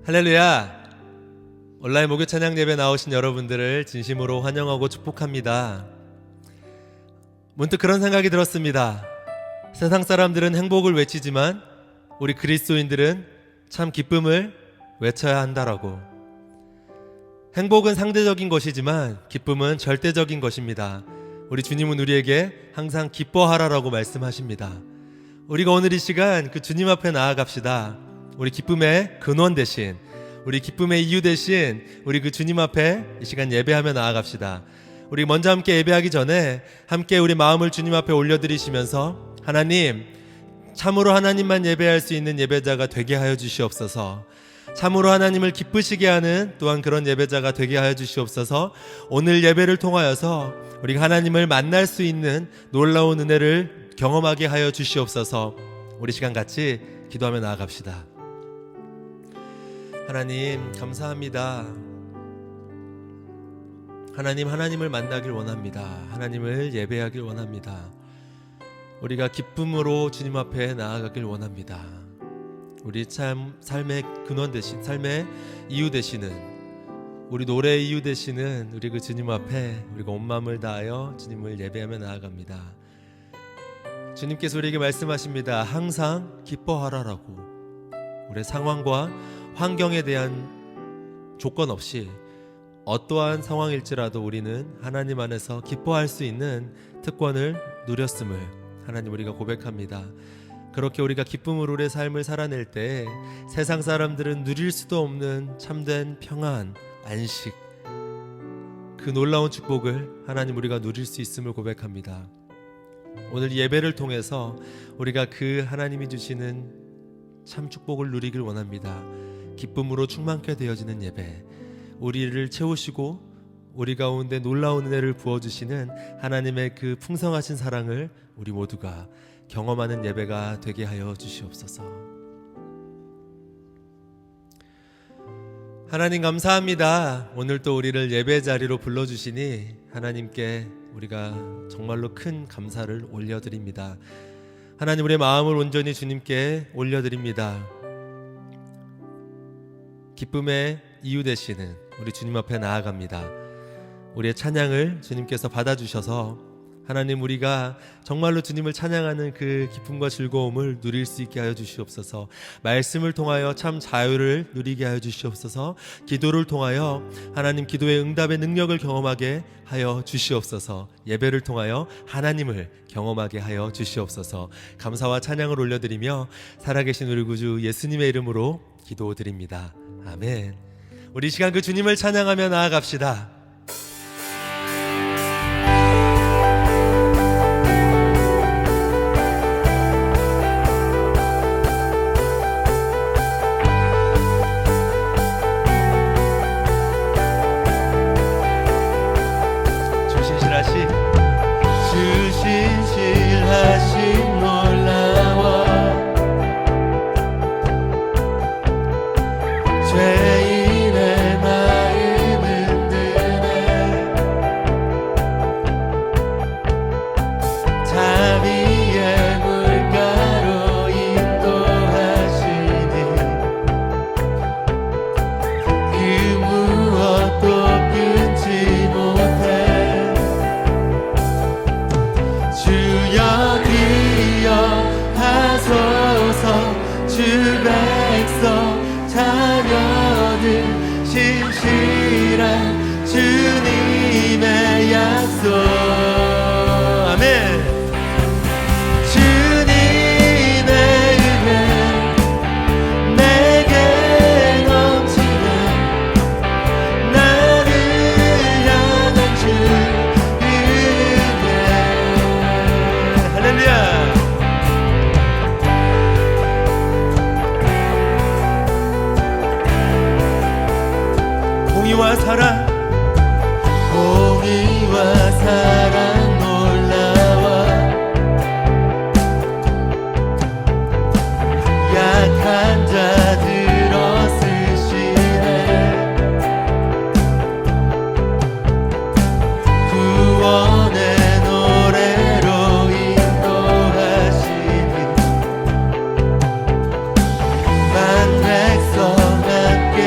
할렐루야! 온라인 목요 찬양 예배 나오신 여러분들을 진심으로 환영하고 축복합니다. 문득 그런 생각이 들었습니다. 세상 사람들은 행복을 외치지만 우리 그리스도인들은 참 기쁨을 외쳐야 한다라고. 행복은 상대적인 것이지만 기쁨은 절대적인 것입니다. 우리 주님은 우리에게 항상 기뻐하라라고 말씀하십니다. 우리가 오늘 이 시간 그 주님 앞에 나아갑시다. 우리 기쁨의 근원 대신, 우리 기쁨의 이유 대신 우리 그 주님 앞에 이 시간 예배하며 나아갑시다. 우리 먼저 함께 예배하기 전에 함께 우리 마음을 주님 앞에 올려드리시면서 하나님, 참으로 하나님만 예배할 수 있는 예배자가 되게 하여 주시옵소서. 참으로 하나님을 기쁘시게 하는 또한 그런 예배자가 되게 하여 주시옵소서. 오늘 예배를 통하여서 우리가 하나님을 만날 수 있는 놀라운 은혜를 경험하게 하여 주시옵소서. 우리 시간 같이 기도하며 나아갑시다. 하나님 감사합니다. 하나님을 만나길 원합니다. 하나님을 예배하길 원합니다. 우리가 기쁨으로 주님 앞에 나아가길 원합니다. 우리 참 삶의 근원 되신, 삶의 이유 되시는, 우리 노래의 이유 되시는 우리 그 주님 앞에 우리가 온 마음을 다하여 주님을 예배하며 나아갑니다. 주님께서 우리에게 말씀하십니다. 항상 기뻐하라라고. 우리의 상황과 환경에 대한 조건 없이 어떠한 상황일지라도 우리는 하나님 안에서 기뻐할 수 있는 특권을 누렸음을 하나님 우리가 고백합니다. 그렇게 우리가 기쁨으로 우리의 삶을 살아낼 때 세상 사람들은 누릴 수도 없는 참된 평안, 안식, 그 놀라운 축복을 하나님 우리가 누릴 수 있음을 고백합니다. 오늘 예배를 통해서 우리가 그 하나님이 주시는 참 축복을 누리길 원합니다. 기쁨으로 충만케 되어지는 예배, 우리를 채우시고 우리 가운데 놀라운 은혜를 부어주시는 하나님의 그 풍성하신 사랑을 우리 모두가 경험하는 예배가 되게 하여 주시옵소서. 하나님 감사합니다. 오늘 또 우리를 예배 자리로 불러주시니 하나님께 우리가 정말로 큰 감사를 올려드립니다. 하나님, 우리의 마음을 온전히 주님께 올려드립니다. 기쁨의 이유 되시는 우리 주님 앞에 나아갑니다. 우리의 찬양을 주님께서 받아주셔서 하나님, 우리가 정말로 주님을 찬양하는 그 기쁨과 즐거움을 누릴 수 있게 하여 주시옵소서. 말씀을 통하여 참 자유를 누리게 하여 주시옵소서. 기도를 통하여 하나님 기도의 응답의 능력을 경험하게 하여 주시옵소서. 예배를 통하여 하나님을 경험하게 하여 주시옵소서. 감사와 찬양을 올려드리며 살아계신 우리 구주 예수님의 이름으로 기도드립니다. 아멘. 우리 이 시간 그 주님을 찬양하며 나아갑시다. 주신실하신 놀라워 죄인의 마음은 드네 자비의 물가로 인도하시니 그 무엇도 끊지 못해 주여 기억하소서. 주 백성 자녀들 신실한 주님의 약속. 아멘. 주님의 은혜 내게 넘치네 나를 향한 주 은혜. 할렐루야. 공의와 사랑, 공의와 사랑 놀라워 약한 자들 얻으시네 구원의 노래로 인도하시니 만 백성 함께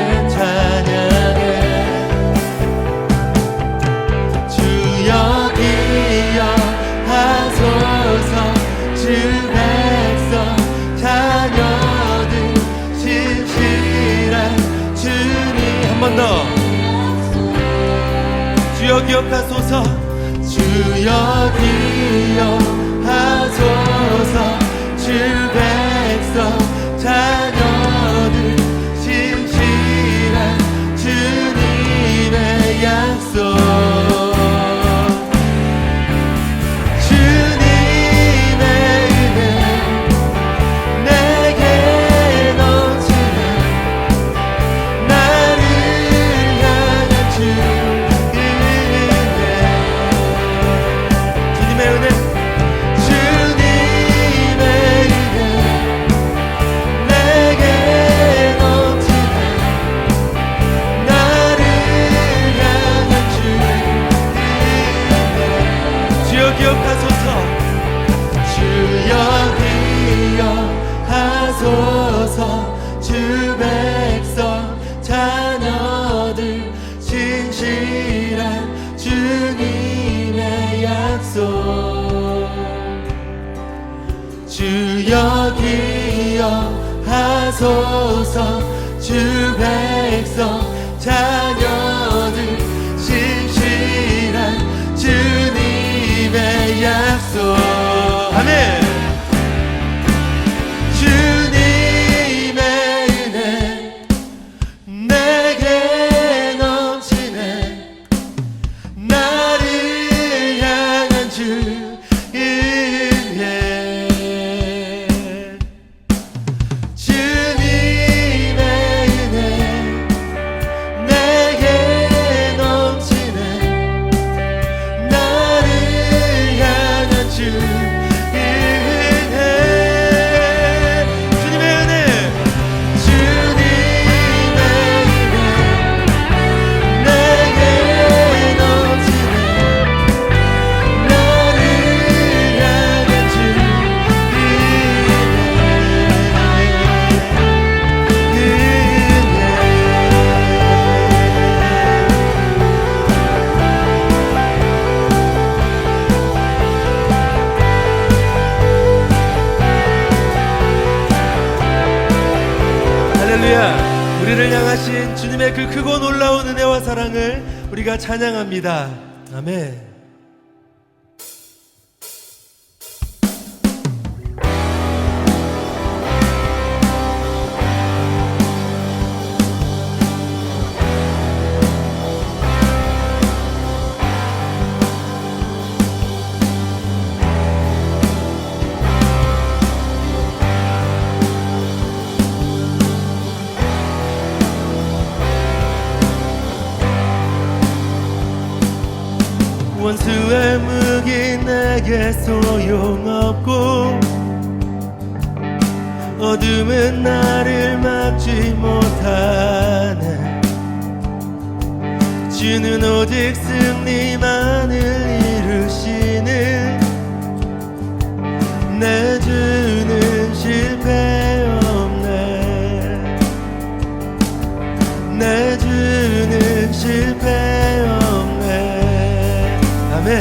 주여 기억하소서. 주여 기억하소서. 주 백성 자녀들 진실한 주님의 약속. 주 백성 자녀들 진실한 주님의 약속. 주여 기억하소서. 주 백성 자녀들 진실한 주님의 약속. 아멘. 우리를 향하신 주님의 그 크고 놀라운 은혜와 사랑을 우리가 찬양합니다. 아멘. 원수의 무기 내게 소용없고 어둠은 나를 막지 못하네. 주는 오직 승리만을 이루시는 내 주는 실패 없네. 내 주는 실패 없네. 아멘.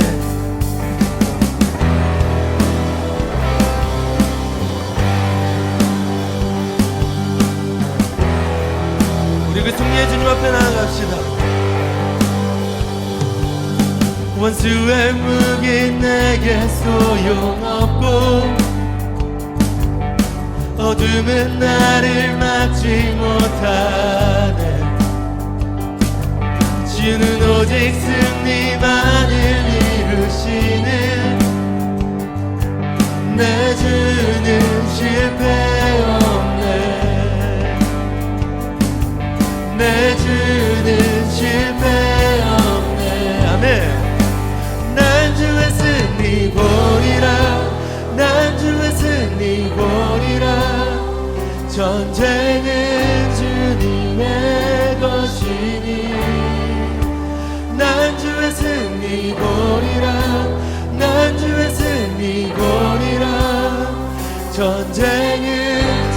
우리 그 승리의 주님 앞에 나아갑시다. 원수의 무기 내게 소용없고 어둠은 나를 막지 못하네. 주는 오직 승리만을 이루시는 내 주는 실패 없네. 내 주는 실패 없네. 아멘. 난 주의 승리 보리라. 난 주의 승리 보리라. 전쟁은 주님의 것이니 난 주의 승리 보리라. 난 주의 승리 보리라. 전쟁은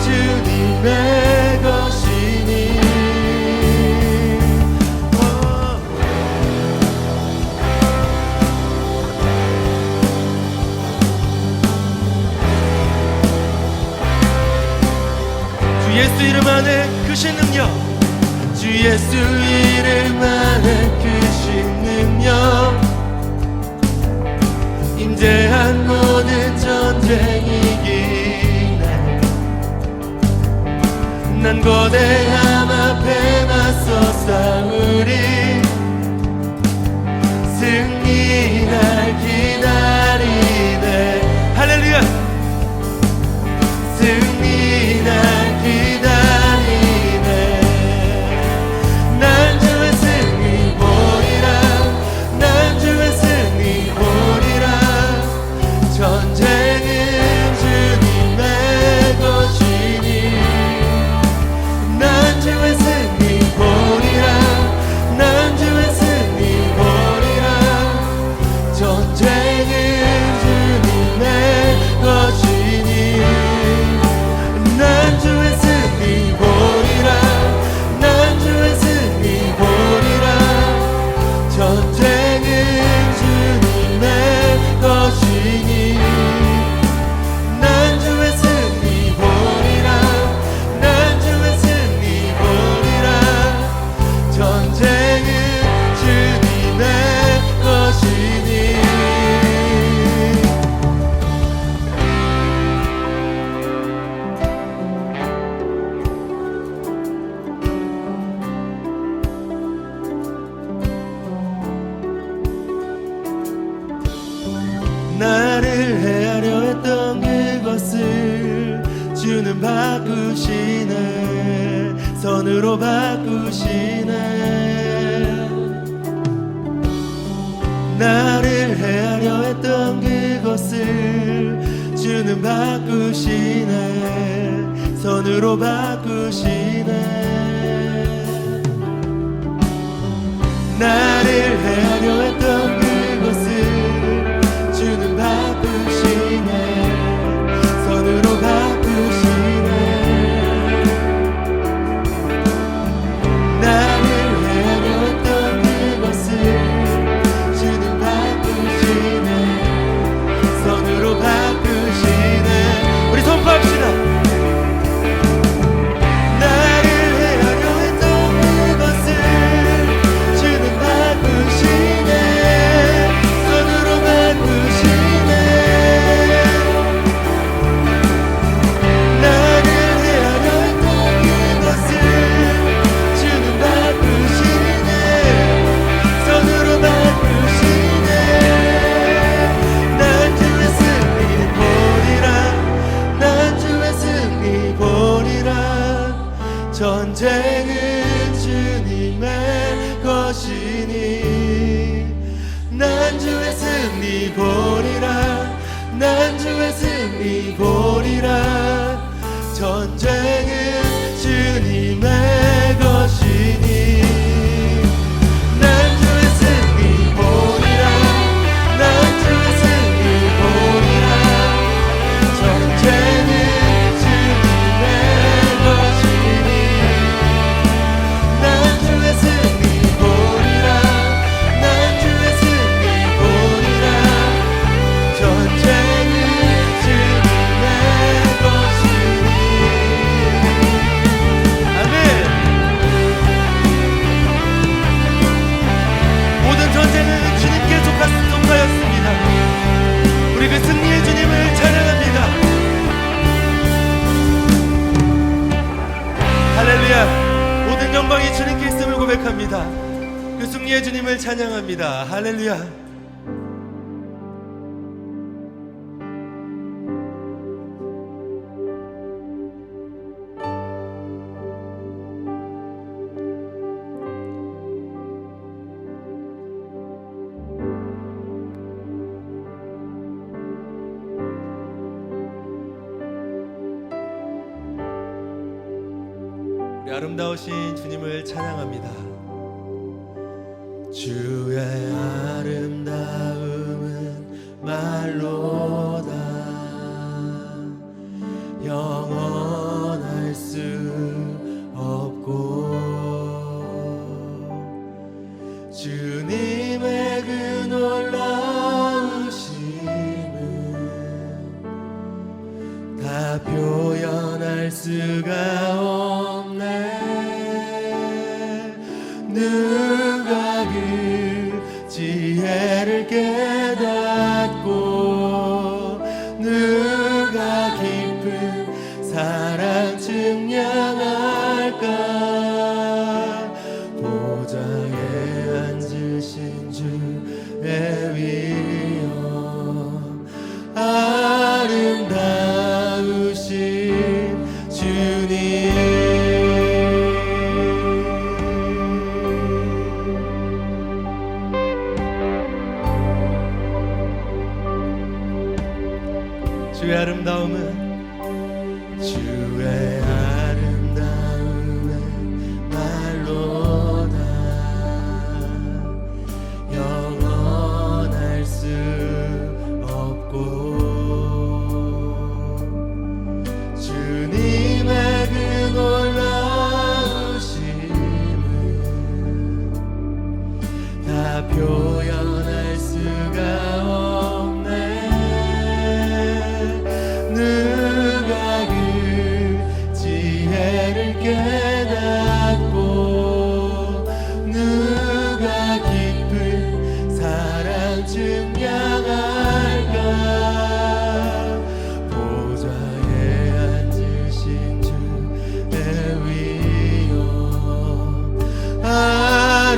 주님의 것이니. 주 예수 이름 안에 크신 능력, 주 예수 이름 안에 크신 능력. 나를 헤아려 했던 그것을 주는 바꾸시네. 선으로 바꾸시네. 나를 헤아려 했던 그것을 주는 바꾸시네. 선으로 바꾸시네. 나를 헤아려 했던 그것을 주는 바꾸시네. 선으로 바꾸시네. 나를 헤아려 했던 그것을 주는 바꾸시네. 선으로 바꾸시네. 우리 선포합시다. 나를 헤아려 했던 그것을 주는 바꾸시네. 선으로 바꾸시네. 나를 헤아려 했던 그것을 주는 바꾸시네. 선으로 바꾸시네. 난 주의 승리 보리라. 난 주의 승리 보리라. 전쟁은 주님의 것이니 난 주의 승리 보리라. 난 주의 승리 보리라. 전쟁은 주님의 것이니 난 주의 승리 보리라. 난 주의 승리 보리라. 전쟁은 주님의 것이니 난 주의 승리 보리라. 난 주의 승리 보리라. 전쟁은 주님의 것이니. 아멘. 모든 전쟁은 주님께 속하였습니다. 우리 그 승리의 주님을 찬양합니다. 할렐루야. 모든 영광이 주님께 있음을 고백합니다. 그 승리의 주님을 찬양합니다. 할렐루야. 우리 아름다우신 주님을 찬양합니다. 주의 아름다움은 말로다 영원할 수 없고 주님의 그 놀라우심은 다 표현할 수가 없네. 누가 그 지혜를 깨닫고 누가 깊은 사랑 증명할까. 보좌에 앉으신 주의 위엄 아름다우신 주님. 주의 아름다움은 주의 아름다움은 말로다 영원할 수 없고 주님의 그 놀라우심은 다 표현할 수가 없네. 누가 그 지혜를 깨닫고 누가 깊은 사랑 증명할까. 보좌에 앉으신 주의 위엄 아름다우신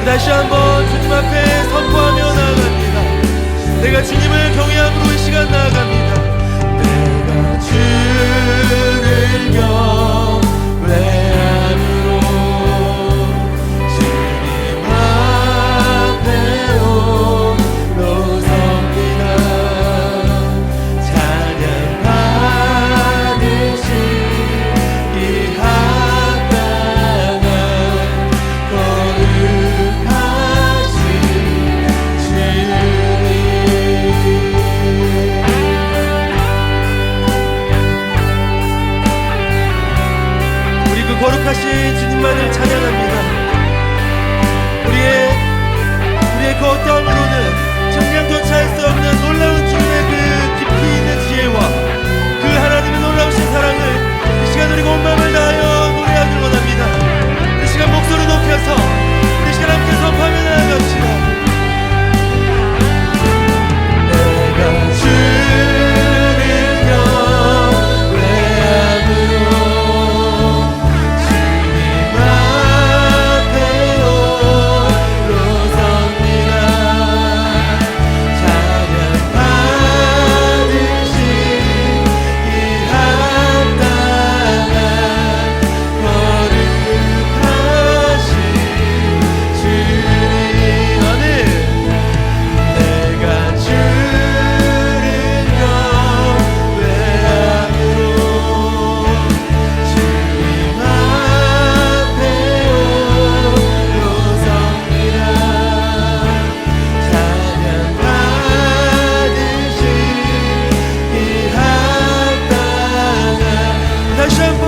다시 한번 주님 앞에 선포하며 나아갑니다. 내가 주님을 경외함으로 이 시간 나아갑니다. 내가 주를 경외함으로 주님 앞에 홀로 섭니다. 찬양 받으시 이 합당한 거룩하신 주님. 우리 그 거룩하신 주님만을 찬양합니다. 우리의 그 어떠함으로는 정량조차 할 수 없는 놀라운 주님의 그 깊이 있는 지혜와 그 하나님의 놀라우신 사랑을 이 시간 우리가 온 마음을 다하여 노래하길 원합니다. 이 시간 목소리 높여서 이 시간 함께 선포하며 나아갑시다. 내가 주를 경외함으로 주님 앞에 홀로 섭니다. 찬양 받으시 이 합당한 거룩하신 주님. 아멘. 내가 주를 경외함으로 주님 앞에 홀로 섭니다. 찬양 받으시 이 합당한 다시 한번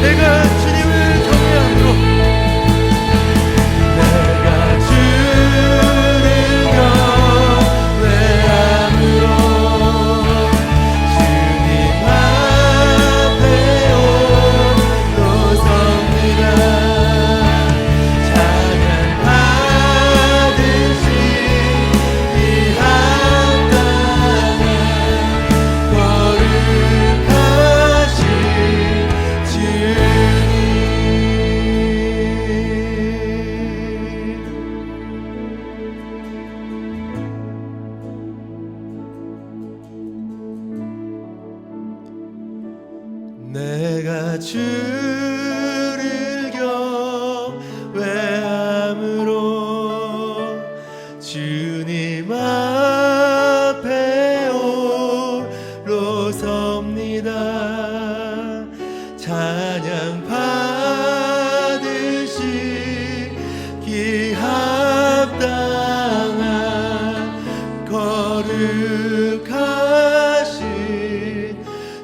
내가 주님을 경외함으로 내가 주를 경외함으로 주님 앞에 홀로 섭니다. 찬양 받으시 이 합당한 거룩하신 주님. 내가 주를 경외함으로 주님 앞에 홀로 섭니다. 찬양 받으시 기 합당한 거룩하신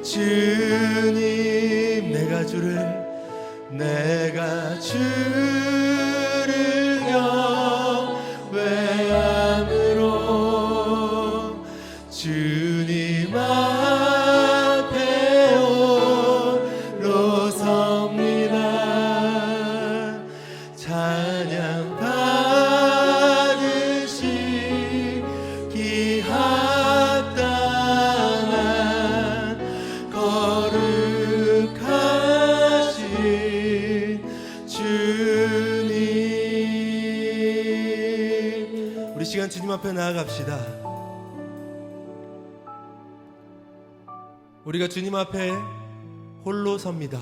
주님. 내가 주를 경외함으로 주님 앞에 홀로 섭니다. 찬양 받으시 기 합당한 거룩하신 주님. 우리 시간 주님 앞에 나아갑시다. 우리가 주님 앞에 홀로 섭니다.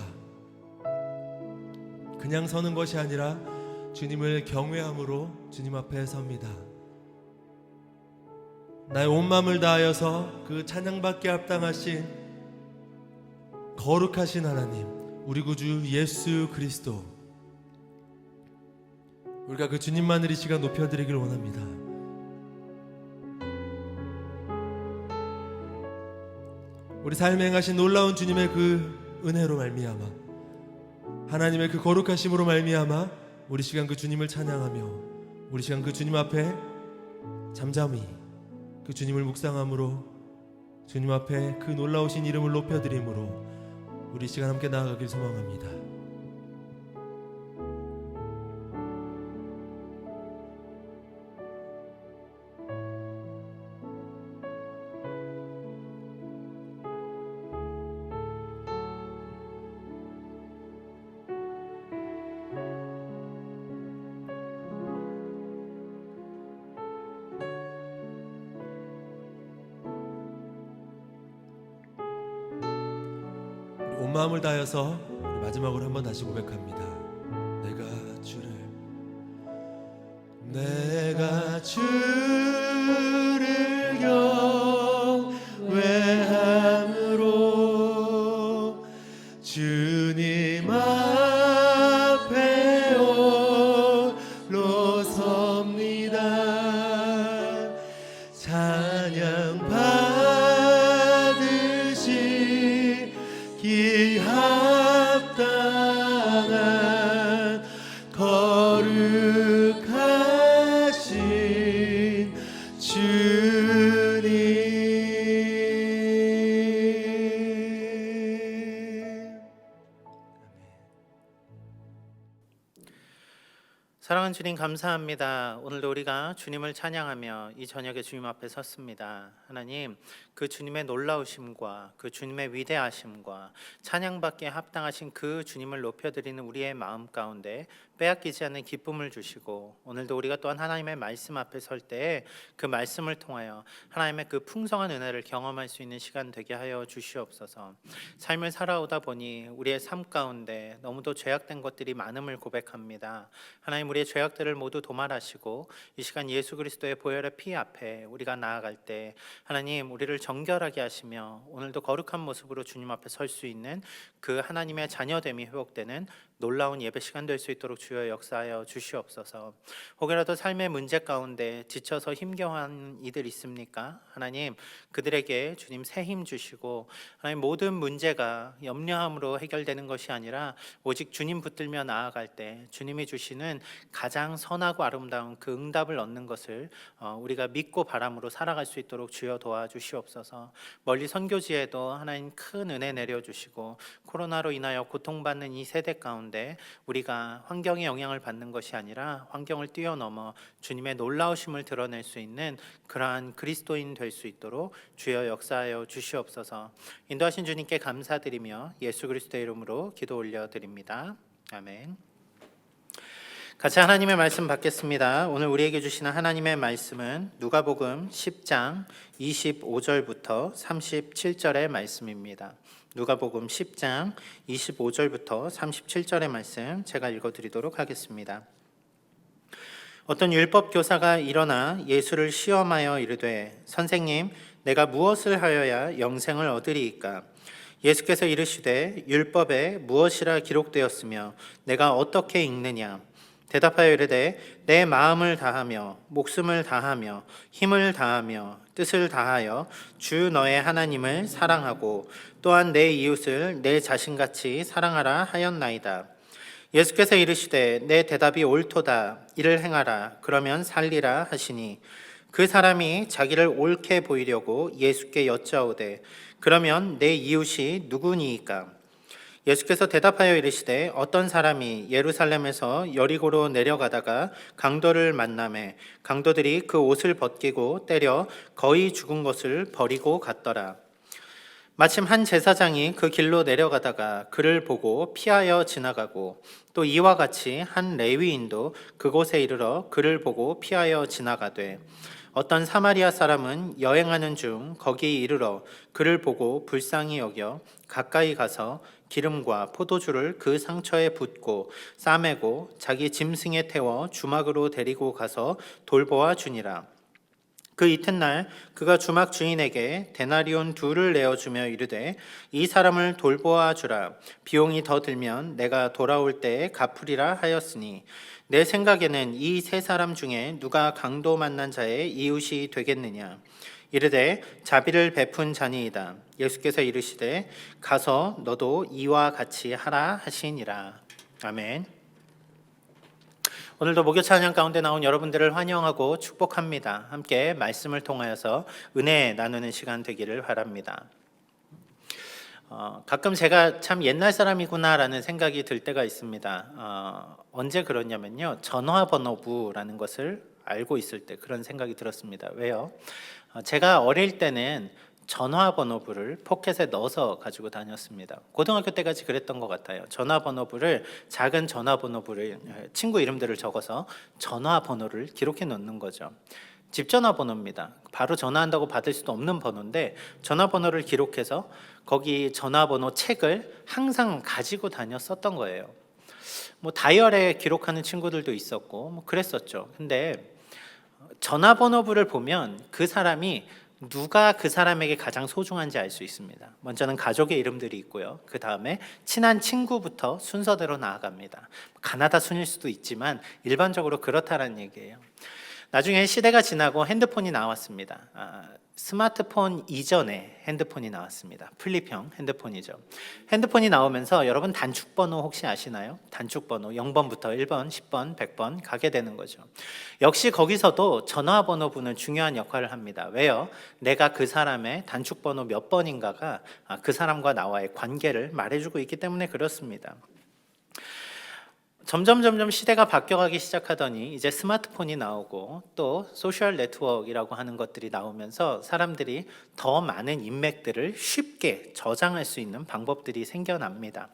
그냥 서는 것이 아니라 주님을 경외함으로 주님 앞에 섭니다. 나의 온 마음을 다하여서 그 찬양받게 합당하신 거룩하신 하나님, 우리 구주 예수 그리스도, 우리가 그 주님만을 이 시간 높여드리길 원합니다. 우리 삶에 행하신 놀라운 주님의 그 은혜로 말미암아, 하나님의 그 거룩하심으로 말미암아 우리 시간 그 주님을 찬양하며 우리 시간 그 주님 앞에 잠잠히 그 주님을 묵상함으로 주님 앞에 그 놀라우신 이름을 높여드림으로 우리 시간 함께 나아가길 소망합니다. 온 마음을 다하여서 우리 마지막으로 한번 다시 고백합니다. 내가 주를 경외함으로 주님 앞에 홀로 섭니다. 찬양 받으시기 합당한 거룩하신 주님. 사랑하는 주님 감사합니다. 오늘도 우리가 주님을 찬양하며 이 저녁에 주님 앞에 섰습니다. 하나님, 그 주님의 놀라우심과 그 주님의 위대하심과 찬양받기에 합당하신 그 주님을 높여드리는 우리의 마음 가운데 빼앗기지 않는 기쁨을 주시고, 오늘도 우리가 또한 하나님의 말씀 앞에 설 때 그 말씀을 통하여 하나님의 그 풍성한 은혜를 경험할 수 있는 시간 되게 하여 주시옵소서. 삶을 살아오다 보니 우리의 삶 가운데 너무도 죄악된 것들이 많음을 고백합니다. 하나님, 우리의 죄악들을 모두 도말하시고 이 시간 예수 그리스도의 보혈의 피 앞에 우리가 나아갈 때 하나님, 우리를 정결하게 하시며 오늘도 거룩한 모습으로 주님 앞에 설 수 있는 그 하나님의 자녀됨이 회복되는 놀라운 예배 시간 될 수 있도록 주여 역사하여 주시옵소서. 혹여라도 삶의 문제 가운데 지쳐서 힘겨워한 이들 있습니까? 하나님, 그들에게 주님 새 힘 주시고, 하나님 모든 문제가 염려함으로 해결되는 것이 아니라 오직 주님 붙들며 나아갈 때 주님이 주시는 가장 선하고 아름다운 그 응답을 얻는 것을 우리가 믿고 바람으로 살아갈 수 있도록 주여 도와주시옵소서. 멀리 선교지에도 하나님 큰 은혜 내려주시고, 코로나로 인하여 고통받는 이 세대 가운데 우리가 환경의 영향을 받는 것이 아니라 환경을 뛰어넘어 주님의 놀라우심을 드러낼 수 있는 그러한 그리스도인 될 수 있도록 주여 역사하여 주시옵소서. 인도하신 주님께 감사드리며 예수 그리스도의 이름으로 기도 올려드립니다. 아멘. 같이 하나님의 말씀 받겠습니다. 오늘 우리에게 주시는 하나님의 말씀은 누가복음 10장 25절부터 37절의 말씀입니다. 누가복음 10장 25절부터 37절의 말씀 제가 읽어드리도록 하겠습니다. 어떤 율법 교사가 일어나 예수를 시험하여 이르되, 선생님, 내가 무엇을 하여야 영생을 얻으리이까? 예수께서 이르시되, 율법에 무엇이라 기록되었으며 내가 어떻게 읽느냐? 대답하여 이르되, 내 마음을 다하며 목숨을 다하며 힘을 다하며 뜻을 다하여 주 너의 하나님을 사랑하고 또한 내 이웃을 내 자신같이 사랑하라 하였나이다. 예수께서 이르시되, 내 대답이 옳도다. 이를 행하라. 그러면 살리라 하시니, 그 사람이 자기를 옳게 보이려고 예수께 여짜오되, 그러면 내 이웃이 누구니이까? 예수께서 대답하여 이르시되, 어떤 사람이 예루살렘에서 여리고로 내려가다가 강도를 만나매 강도들이 그 옷을 벗기고 때려 거의 죽은 것을 버리고 갔더라. 마침 한 제사장이 그 길로 내려가다가 그를 보고 피하여 지나가고, 또 이와 같이 한 레위인도 그곳에 이르러 그를 보고 피하여 지나가되, 어떤 사마리아 사람은 여행하는 중 거기 이르러 그를 보고 불쌍히 여겨 가까이 가서 기름과 포도주를 그 상처에 붓고 싸매고 자기 짐승에 태워 주막으로 데리고 가서 돌보아 주니라. 그 이튿날 그가 주막 주인에게 데나리온 2를 내어주며 이르되, 이 사람을 돌보아 주라. 비용이 더 들면 내가 돌아올 때에 갚으리라 하였으니, 내 생각에는 이 세 사람 중에 누가 강도 만난 자의 이웃이 되겠느냐? 이르되, 자비를 베푼 자니이다. 예수께서 이르시되, 가서 너도 이와 같이 하라 하시니라. 아멘. 오늘도 목요 찬양 가운데 나온 여러분들을 환영하고 축복합니다. 함께 말씀을 통하여서 은혜 나누는 시간 되기를 바랍니다. 가끔 제가 참 옛날 사람이구나라는 생각이 들 때가 있습니다. 언제 그러냐면요, 전화번호부라는 것을 알고 있을 때 그런 생각이 들었습니다. 왜요? 제가 어릴 때는 전화번호부를 포켓에 넣어서 가지고 다녔습니다. 고등학교 때까지 그랬던 것 같아요. 전화번호부를, 작은 전화번호부를 친구 이름들을 적어서 전화번호를 기록해 놓는 거죠. 집 전화번호입니다. 바로 전화한다고 받을 수도 없는 번호인데 전화번호를 기록해서 거기 전화번호 책을 항상 가지고 다녔었던 거예요. 뭐 다이어리에 기록하는 친구들도 있었고 뭐 그랬었죠. 근데 전화번호부를 보면 그 사람이 누가 그 사람에게 가장 소중한지 알 수 있습니다. 먼저는 가족의 이름들이 있고요. 그 다음에 친한 친구부터 순서대로 나아갑니다. 가나다 순일 수도 있지만 일반적으로 그렇다라는 얘기예요. 나중에 시대가 지나고 핸드폰이 나왔습니다. 스마트폰 이전에 핸드폰이 나왔습니다. 플립형 핸드폰이죠. 핸드폰이 나오면서 여러분 단축번호 혹시 아시나요? 단축번호 0번부터 1번, 10번, 100번 가게 되는 거죠. 역시 거기서도 전화번호부는 중요한 역할을 합니다. 왜요? 내가 그 사람의 단축번호 몇 번인가가 그 사람과 나와의 관계를 말해주고 있기 때문에 그렇습니다. 점점 시대가 바뀌어가기 시작하더니 이제 스마트폰이 나오고 또 소셜 네트워크라고 하는 것들이 나오면서 사람들이 더 많은 인맥들을 쉽게 저장할 수 있는 방법들이 생겨납니다.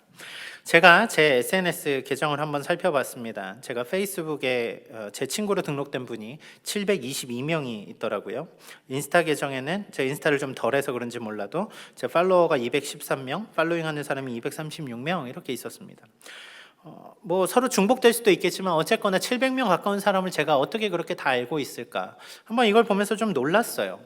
제가 제 SNS 계정을 한번 살펴봤습니다. 제가 페이스북에 제 친구로 등록된 분이 722명이 있더라고요. 인스타 계정에는 제 인스타를 좀 덜해서 그런지 몰라도 제 팔로워가 213명, 팔로잉하는 사람이 236명 이렇게 있었습니다. 뭐 서로 중복될 수도 있겠지만 어쨌거나 700명 가까운 사람을 제가 어떻게 그렇게 다 알고 있을까? 한번 이걸 보면서 좀 놀랐어요.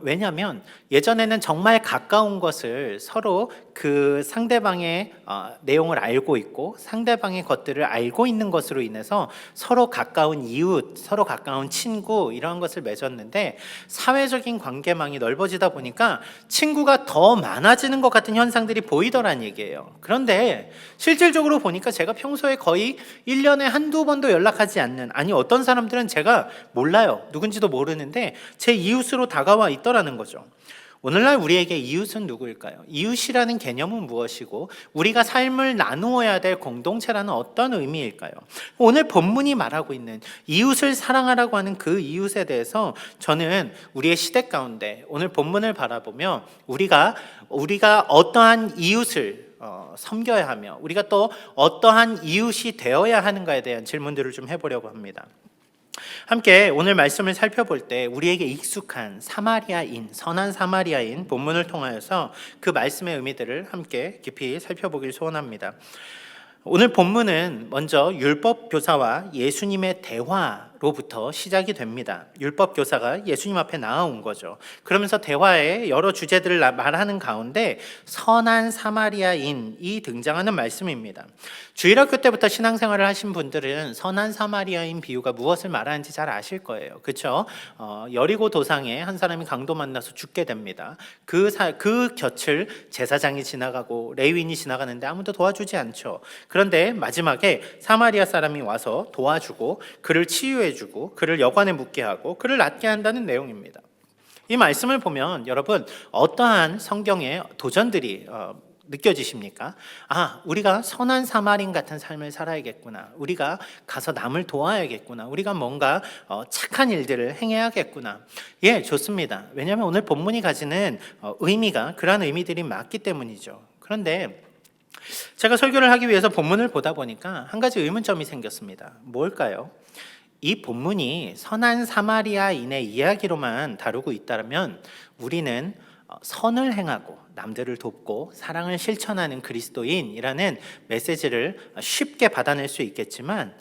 왜냐하면 예전에는 정말 가까운 것을 서로 그 상대방의 내용을 알고 있고 상대방의 것들을 알고 있는 것으로 인해서 서로 가까운 이웃, 서로 가까운 친구 이런 것을 맺었는데 사회적인 관계망이 넓어지다 보니까 친구가 더 많아지는 것 같은 현상들이 보이더란 얘기예요. 그런데 실질적으로 보니까 제가 평소에 거의 1년에 한두 번도 연락하지 않는, 아니 어떤 사람들은 제가 몰라요. 누군지도 모르는데 제 이웃으로 다가와 있더라는 거죠. 오늘날 우리에게 이웃은 누구일까요? 이웃이라는 개념은 무엇이고 우리가 삶을 나누어야 될 공동체라는 어떤 의미일까요? 오늘 본문이 말하고 있는 이웃을 사랑하라고 하는 그 이웃에 대해서 저는 우리의 시대 가운데 오늘 본문을 바라보며 우리가 어떠한 이웃을 섬겨야 하며 우리가 또 어떠한 이웃이 되어야 하는가에 대한 질문들을 좀 해보려고 합니다. 함께 오늘 말씀을 살펴볼 때 우리에게 익숙한 사마리아인, 선한 사마리아인 본문을 통하여서 그 말씀의 의미들을 함께 깊이 살펴보길 소원합니다. 오늘 본문은 먼저 율법 교사와 예수님의 대화로부터 시작이 됩니다. 율법 교사가 예수님 앞에 나아온 거죠. 그러면서 대화의 여러 주제들을 말하는 가운데 선한 사마리아인이 등장하는 말씀입니다. 주일학교 때부터 신앙생활을 하신 분들은 선한 사마리아인 비유가 무엇을 말하는지 잘 아실 거예요. 그렇죠? 여리고 도상에 한 사람이 강도 만나서 죽게 됩니다. 그 곁을 제사장이 지나가고 레위인이 지나가는데 아무도 도와주지 않죠. 그런데 마지막에 사마리아 사람이 와서 도와주고 그를 치유해주고 그를 여관에 묵게 하고 그를 낫게 한다는 내용입니다. 이 말씀을 보면 여러분 어떠한 성경의 도전들이 느껴지십니까? 우리가 선한 사마리인 같은 삶을 살아야겠구나. 우리가 가서 남을 도와야겠구나. 우리가 뭔가 착한 일들을 행해야겠구나. 예, 좋습니다. 왜냐하면 오늘 본문이 가지는 의미가 그러한 의미들이 맞기 때문이죠. 그런데 제가 설교를 하기 위해서 본문을 보다 보니까 한 가지 의문점이 생겼습니다. 뭘까요? 이 본문이 선한 사마리아인의 이야기로만 다루고 있다면 우리는 선을 행하고 남들을 돕고 사랑을 실천하는 그리스도인이라는 메시지를 쉽게 받아낼 수 있겠지만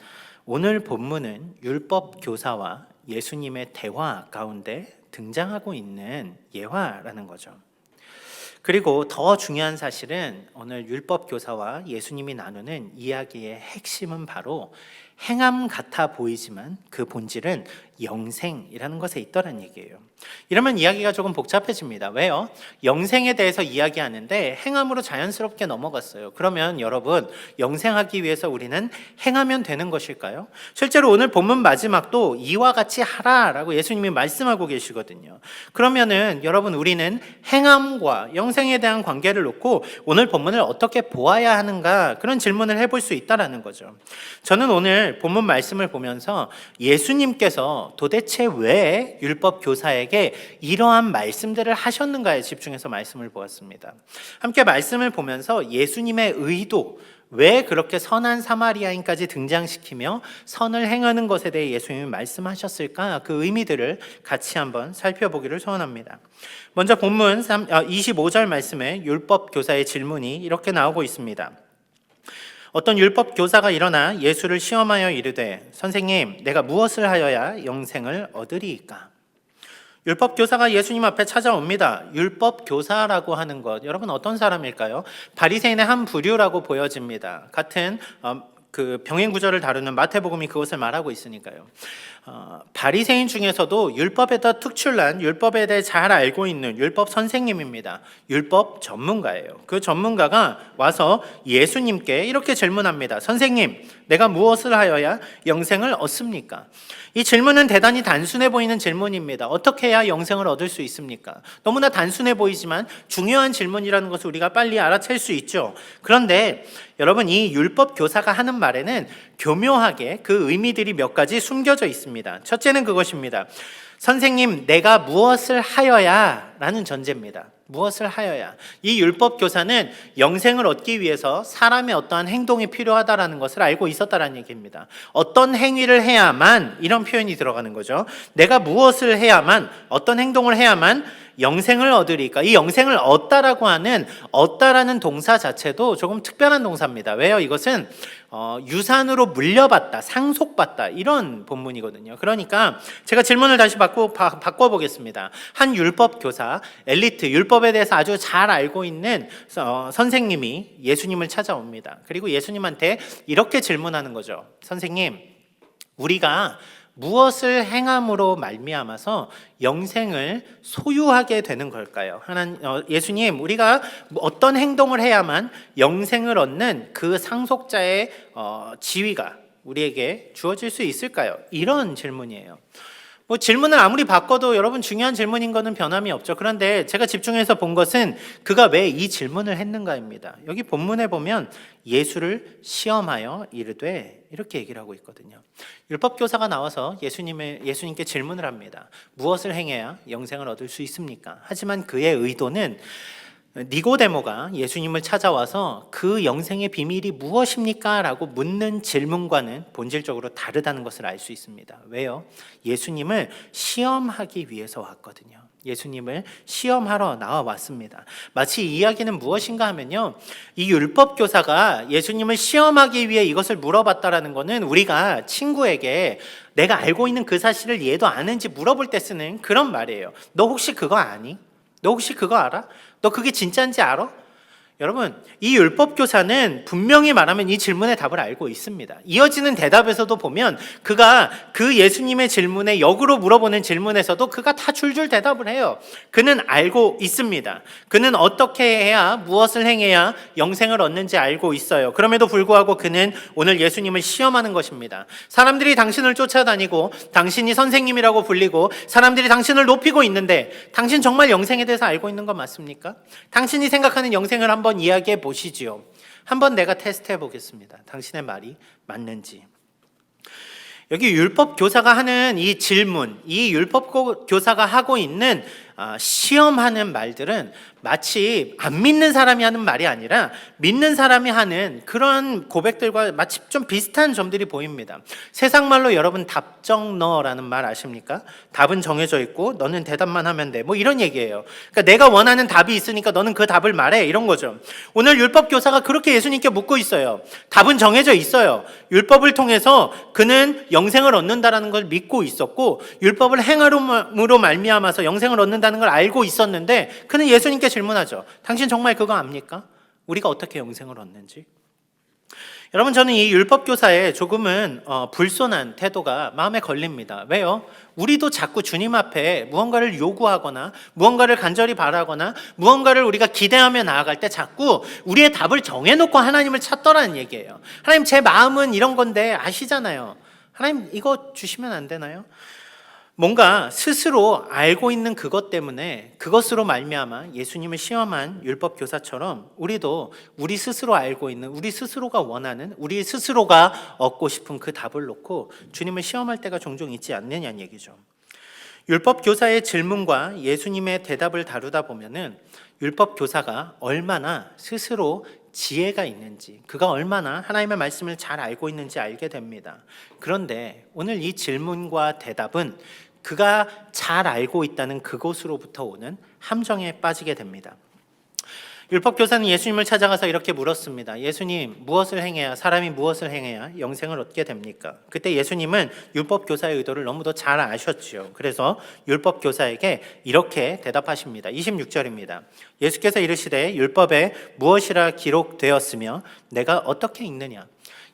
오늘 본문은 율법 교사와 예수님의 대화 가운데 등장하고 있는 예화라는 거죠. 그리고 더 중요한 사실은 오늘 율법 교사와 예수님이 나누는 이야기의 핵심은 바로 행함 같아 보이지만 그 본질은 영생이라는 것에 있더란 얘기예요. 이러면 이야기가 조금 복잡해집니다. 왜요? 영생에 대해서 이야기하는데 행함으로 자연스럽게 넘어갔어요. 그러면 여러분 영생하기 위해서 우리는 행하면 되는 것일까요? 실제로 오늘 본문 마지막도 이와 같이 하라라고 예수님이 말씀하고 계시거든요. 그러면은 여러분 우리는 행함과 영생에 대한 관계를 놓고 오늘 본문을 어떻게 보아야 하는가 그런 질문을 해볼 수 있다라는 거죠. 저는 오늘 본문 말씀을 보면서 예수님께서 도대체 왜 율법 교사에게 이러한 말씀들을 하셨는가에 집중해서 말씀을 보았습니다. 함께 말씀을 보면서 예수님의 의도, 왜 그렇게 선한 사마리아인까지 등장시키며 선을 행하는 것에 대해 예수님이 말씀하셨을까? 그 의미들을 같이 한번 살펴보기를 소원합니다. 먼저 본문 25절 말씀에 율법 교사의 질문이 이렇게 나오고 있습니다. 어떤 율법 교사가 일어나 예수를 시험하여 이르되 선생님, 내가 무엇을 하여야 영생을 얻으리이까? 율법 교사가 예수님 앞에 찾아옵니다. 율법 교사라고 하는 것, 여러분 어떤 사람일까요? 바리새인의 한 부류라고 보여집니다. 같은 그 병행 구절을 다루는 마태복음이 그것을 말하고 있으니까요. 바리새인 중에서도 율법에다 특출난, 율법에 대해 잘 알고 있는 율법 선생님입니다. 율법 전문가예요. 그 전문가가 와서 예수님께 이렇게 질문합니다. 선생님, 내가 무엇을 하여야 영생을 얻습니까? 이 질문은 대단히 단순해 보이는 질문입니다. 어떻게 해야 영생을 얻을 수 있습니까? 너무나 단순해 보이지만 중요한 질문이라는 것을 우리가 빨리 알아챌 수 있죠. 그런데 여러분, 이 율법 교사가 하는 말에는 교묘하게 그 의미들이 몇 가지 숨겨져 있습니다. 첫째는 그것입니다. 선생님, 내가 무엇을 하여야 라는 전제입니다. 무엇을 하여야. 이 율법 교사는 영생을 얻기 위해서 사람의 어떠한 행동이 필요하다라는 것을 알고 있었다라는 얘기입니다. 어떤 행위를 해야만, 이런 표현이 들어가는 거죠. 내가 무엇을 해야만, 어떤 행동을 해야만 영생을 얻으리까? 이 영생을 얻다라고 하는 얻다라는 동사 자체도 조금 특별한 동사입니다. 왜요? 이것은 유산으로 물려받다, 상속받다 이런 본문이거든요. 그러니까 제가 질문을 다시 바꿔보겠습니다. 한 율법 교사, 엘리트, 율법에 대해서 아주 잘 알고 있는 선생님이 예수님을 찾아옵니다. 그리고 예수님한테 이렇게 질문하는 거죠. 선생님, 우리가 무엇을 행함으로 말미암아서 영생을 소유하게 되는 걸까요? 예수님, 우리가 어떤 행동을 해야만 영생을 얻는 그 상속자의 지위가 우리에게 주어질 수 있을까요? 이런 질문이에요. 질문을 아무리 바꿔도 여러분 중요한 질문인 것은 변함이 없죠. 그런데 제가 집중해서 본 것은 그가 왜 이 질문을 했는가입니다. 여기 본문에 보면 예수를 시험하여 이르되 이렇게 얘기를 하고 있거든요. 율법교사가 나와서 예수님께 질문을 합니다. 무엇을 행해야 영생을 얻을 수 있습니까? 하지만 그의 의도는 니고데모가 예수님을 찾아와서 그 영생의 비밀이 무엇입니까? 라고 묻는 질문과는 본질적으로 다르다는 것을 알 수 있습니다. 왜요? 예수님을 시험하기 위해서 왔거든요. 예수님을 시험하러 나와왔습니다. 마치 이 이야기는 무엇인가 하면요, 이 율법교사가 예수님을 시험하기 위해 이것을 물어봤다라는 것은 우리가 친구에게 내가 알고 있는 그 사실을 얘도 아는지 물어볼 때 쓰는 그런 말이에요. 너 혹시 그거 아니? 너 혹시 그거 알아? 너 그게 진짜인지 알아? 여러분, 이 율법교사는 분명히 말하면 이 질문의 답을 알고 있습니다. 이어지는 대답에서도 보면 그가 그 예수님의 질문에 역으로 물어보는 질문에서도 그가 다 줄줄 대답을 해요. 그는 알고 있습니다. 그는 어떻게 해야, 무엇을 행해야 영생을 얻는지 알고 있어요. 그럼에도 불구하고 그는 오늘 예수님을 시험하는 것입니다. 사람들이 당신을 쫓아다니고 당신이 선생님이라고 불리고 사람들이 당신을 높이고 있는데 당신 정말 영생에 대해서 알고 있는 거 맞습니까? 당신이 생각하는 영생을 한번 이야기해 보시지요. 한번 내가 테스트해 보겠습니다. 당신의 말이 맞는지. 여기 율법 교사가 하는 이 질문, 이 율법 교사가 하고 있는 시험하는 말들은 마치 안 믿는 사람이 하는 말이 아니라 믿는 사람이 하는 그런 고백들과 마치 좀 비슷한 점들이 보입니다. 세상 말로 여러분 답정너라는 말 아십니까? 답은 정해져 있고 너는 대답만 하면 돼. 이런 얘기예요. 그러니까 내가 원하는 답이 있으니까 너는 그 답을 말해. 이런 거죠. 오늘 율법 교사가 그렇게 예수님께 묻고 있어요. 답은 정해져 있어요. 율법을 통해서 그는 영생을 얻는다라는 걸 믿고 있었고 율법을 행함으로 말미암아서 영생을 얻는다는 걸 알고 있었는데 그는 예수님께 질문하죠. 당신 정말 그거 압니까? 우리가 어떻게 영생을 얻는지? 여러분, 저는 이 율법교사의 조금은 불손한 태도가 마음에 걸립니다. 왜요? 우리도 자꾸 주님 앞에 무언가를 요구하거나 무언가를 간절히 바라거나 무언가를 우리가 기대하며 나아갈 때 자꾸 우리의 답을 정해놓고 하나님을 찾더라는 얘기예요. 하나님, 제 마음은 이런 건데 아시잖아요. 하나님, 이거 주시면 안 되나요? 뭔가 스스로 알고 있는 그것 때문에 그것으로 말미암아 예수님을 시험한 율법 교사처럼 우리도 우리 스스로 알고 있는, 우리 스스로가 원하는, 우리 스스로가 얻고 싶은 그 답을 놓고 주님을 시험할 때가 종종 있지 않느냐는 얘기죠. 율법 교사의 질문과 예수님의 대답을 다루다 보면은 율법 교사가 얼마나 스스로 지혜가 있는지, 그가 얼마나 하나님의 말씀을 잘 알고 있는지 알게 됩니다. 그런데 오늘 이 질문과 대답은 그가 잘 알고 있다는 그곳으로부터 오는 함정에 빠지게 됩니다. 율법교사는 예수님을 찾아가서 이렇게 물었습니다. 예수님, 무엇을 행해야, 사람이 무엇을 행해야 영생을 얻게 됩니까? 그때 예수님은 율법교사의 의도를 너무도 잘 아셨죠. 그래서 율법교사에게 이렇게 대답하십니다. 26절입니다. 예수께서 이르시되 율법에 무엇이라 기록되었으며 내가 어떻게 읽느냐?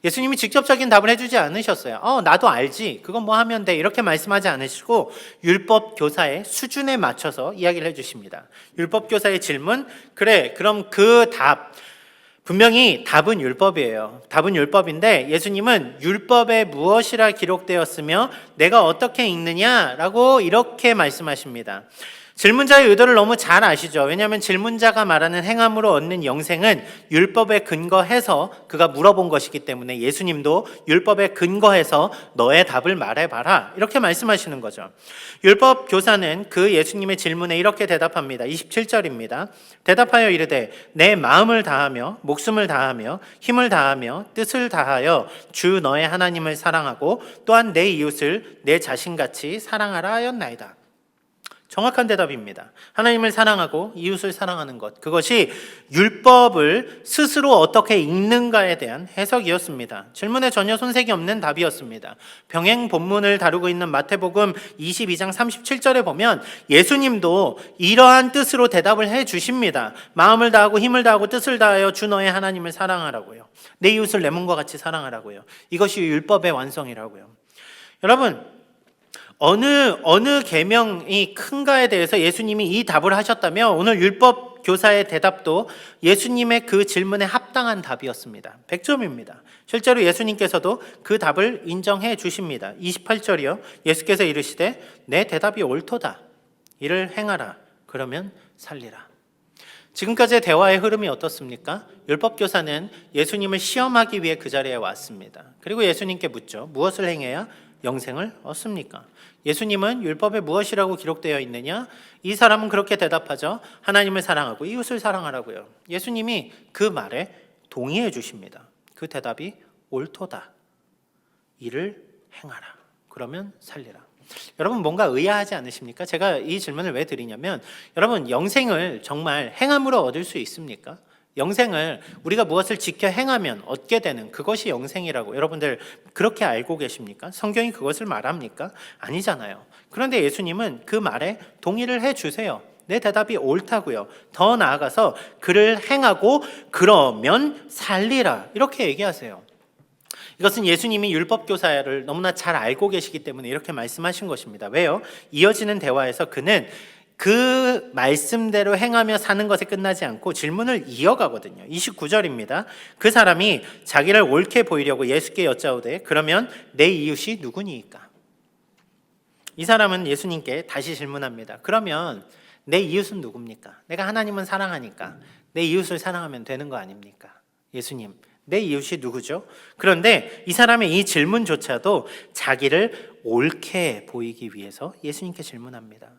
예수님이 직접적인 답을 해주지 않으셨어요. 나도 알지. 그건 뭐 하면 돼. 이렇게 말씀하지 않으시고 율법 교사의 수준에 맞춰서 이야기를 해주십니다. 율법 교사의 질문, 그래, 그럼 그 답, 분명히 답은 율법이에요. 답은 율법인데 예수님은 율법에 무엇이라 기록되었으며 내가 어떻게 읽느냐라고 이렇게 말씀하십니다. 질문자의 의도를 너무 잘 아시죠? 왜냐하면 질문자가 말하는 행함으로 얻는 영생은 율법에 근거해서 그가 물어본 것이기 때문에 예수님도 율법에 근거해서 너의 답을 말해봐라 이렇게 말씀하시는 거죠. 율법 교사는 그 예수님의 질문에 이렇게 대답합니다. 27절입니다. 대답하여 이르되 내 마음을 다하며 목숨을 다하며 힘을 다하며 뜻을 다하여 주 너의 하나님을 사랑하고 또한 내 이웃을 내 자신같이 사랑하라 하였나이다. 정확한 대답입니다. 하나님을 사랑하고 이웃을 사랑하는 것, 그것이 율법을 스스로 어떻게 읽는가에 대한 해석이었습니다. 질문에 전혀 손색이 없는 답이었습니다. 병행 본문을 다루고 있는 마태복음 22장 37절에 보면 예수님도 이러한 뜻으로 대답을 해 주십니다. 마음을 다하고 힘을 다하고 뜻을 다하여 주 너의 하나님을 사랑하라고요. 내 이웃을 내 몸과 같이 사랑하라고요. 이것이 율법의 완성이라고요. 여러분, 어느 계명이 큰가에 대해서 예수님이 이 답을 하셨다면 오늘 율법 교사의 대답도 예수님의 그 질문에 합당한 답이었습니다. 100점입니다. 실제로 예수님께서도 그 답을 인정해 주십니다. 28절이요. 예수께서 이르시되 내 대답이 옳도다. 이를 행하라. 그러면 살리라. 지금까지의 대화의 흐름이 어떻습니까? 율법 교사는 예수님을 시험하기 위해 그 자리에 왔습니다. 그리고 예수님께 묻죠. 무엇을 행해야 영생을 얻습니까? 예수님은 율법에 무엇이라고 기록되어 있느냐? 이 사람은 그렇게 대답하죠. 하나님을 사랑하고 이웃을 사랑하라고요. 예수님이 그 말에 동의해 주십니다. 그 대답이 옳도다. 이를 행하라. 그러면 살리라. 여러분 뭔가 의아하지 않으십니까? 제가 이 질문을 왜 드리냐면 여러분 영생을 정말 행함으로 얻을 수 있습니까? 영생을 우리가 무엇을 지켜 행하면 얻게 되는 그것이 영생이라고 여러분들 그렇게 알고 계십니까? 성경이 그것을 말합니까? 아니잖아요. 그런데 예수님은 그 말에 동의를 해주세요. 내 대답이 옳다고요. 더 나아가서 그를 행하고 그러면 살리라 이렇게 얘기하세요. 이것은 예수님이 율법교사를 너무나 잘 알고 계시기 때문에 이렇게 말씀하신 것입니다. 왜요? 이어지는 대화에서 그는 그 말씀대로 행하며 사는 것에 끝나지 않고 질문을 이어가거든요. 29절입니다. 그 사람이 자기를 옳게 보이려고 예수께 여짜오되 그러면 내 이웃이 누구니까? 이 사람은 예수님께 다시 질문합니다. 그러면 내 이웃은 누굽니까? 내가 하나님은 사랑하니까 내 이웃을 사랑하면 되는 거 아닙니까? 예수님, 내 이웃이 누구죠? 그런데 이 사람의 이 질문조차도 자기를 옳게 보이기 위해서 예수님께 질문합니다.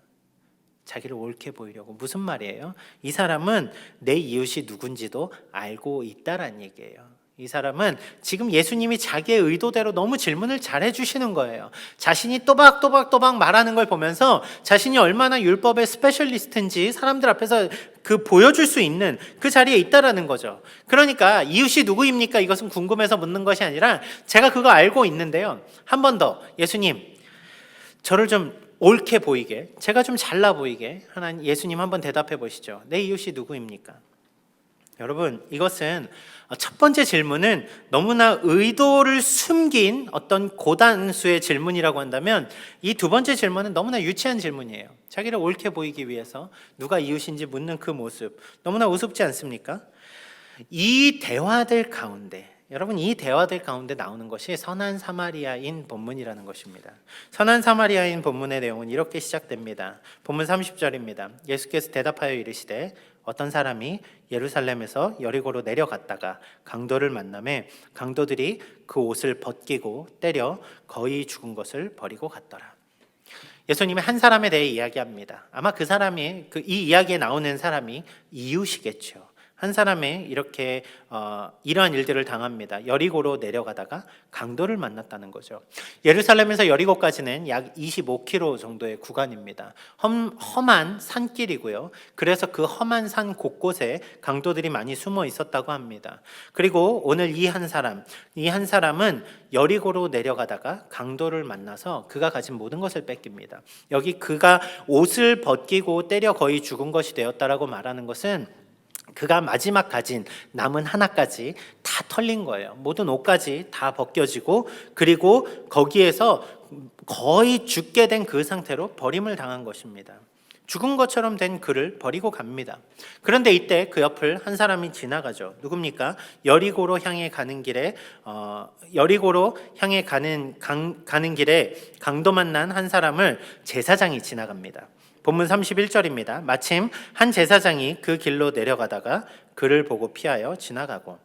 자기를 옳게 보이려고. 무슨 말이에요? 이 사람은 내 이웃이 누군지도 알고 있다란 얘기예요. 이 사람은 지금 예수님이 자기의 의도대로 너무 질문을 잘 해주시는 거예요. 자신이 또박또박 말하는 걸 보면서 자신이 얼마나 율법의 스페셜리스트인지 사람들 앞에서 그 보여줄 수 있는 그 자리에 있다라는 거죠. 그러니까 이웃이 누구입니까? 이것은 궁금해서 묻는 것이 아니라 제가 그거 알고 있는데요. 한 번 더 예수님 저를 좀 옳게 보이게, 제가 좀 잘나 보이게 하나님 예수님 한번 대답해 보시죠. 내 이웃이 누구입니까? 여러분 이것은 첫 번째 질문은 너무나 의도를 숨긴 어떤 고단수의 질문이라고 한다면 이 두 번째 질문은 너무나 유치한 질문이에요. 자기를 옳게 보이기 위해서 누가 이웃인지 묻는 그 모습 너무나 우습지 않습니까? 이 대화들 가운데 여러분 이 대화들 가운데 나오는 것이 선한 사마리아인 본문이라는 것입니다. 선한 사마리아인 본문의 내용은 이렇게 시작됩니다. 본문 30절입니다. 예수께서 대답하여 이르시되 어떤 사람이 예루살렘에서 여리고로 내려갔다가 강도를 만나매 강도들이 그 옷을 벗기고 때려 거의 죽은 것을 버리고 갔더라. 예수님이 한 사람에 대해 이야기합니다. 아마 그 사람이 이 이야기에 나오는 사람이 이웃이겠죠. 한 사람이 이렇게 이러한 일들을 당합니다. 여리고로 내려가다가 강도를 만났다는 거죠. 예루살렘에서 여리고까지는 약 25km 정도의 구간입니다. 험한 산길이고요. 그래서 그 험한 산 곳곳에 강도들이 많이 숨어 있었다고 합니다. 그리고 오늘 이 한 사람은 여리고로 내려가다가 강도를 만나서 그가 가진 모든 것을 뺏깁니다. 여기 그가 옷을 벗기고 때려 거의 죽은 것이 되었다라고 말하는 것은 그가 마지막 가진 남은 하나까지 다 털린 거예요. 모든 옷까지 다 벗겨지고, 그리고 거기에서 거의 죽게 된 그 상태로 버림을 당한 것입니다. 죽은 것처럼 된 그를 버리고 갑니다. 그런데 이때 그 옆을 한 사람이 지나가죠. 누굽니까? 여리고로 향해 가는 길에 가는 길에 강도 만난 한 사람을 제사장이 지나갑니다. 본문 31절입니다. 마침 한 제사장이 그 길로 내려가다가 그를 보고 피하여 지나가고.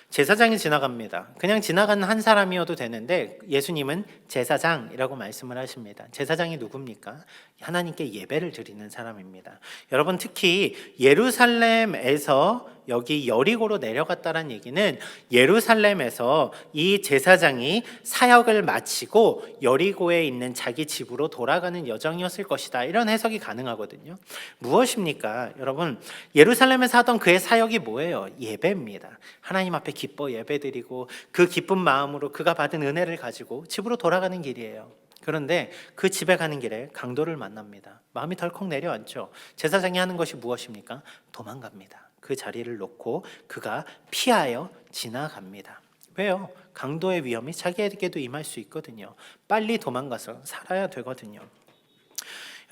제사장이 지나갑니다. 그냥 지나가는 한 사람이어도 되는데 예수님은 제사장이라고 말씀을 하십니다. 제사장이 누굽니까? 하나님께 예배를 드리는 사람입니다. 여러분, 특히 예루살렘에서 여기 여리고로 내려갔다는 얘기는 예루살렘에서 이 제사장이 사역을 마치고 여리고에 있는 자기 집으로 돌아가는 여정이었을 것이다, 이런 해석이 가능하거든요. 무엇입니까? 여러분, 예루살렘에서 하던 그의 사역이 뭐예요? 예배입니다. 하나님 앞에 기뻐 예배드리고 그 기쁜 마음으로 그가 받은 은혜를 가지고 집으로 돌아가는 길이에요. 그런데 그 집에 가는 길에 강도를 만납니다. 마음이 덜컥 내려앉죠. 제사장이 하는 것이 무엇입니까? 도망갑니다. 그 자리를 놓고 그가 피하여 지나갑니다. 왜요? 강도의 위험이 자기에게도 임할 수 있거든요. 빨리 도망가서 살아야 되거든요.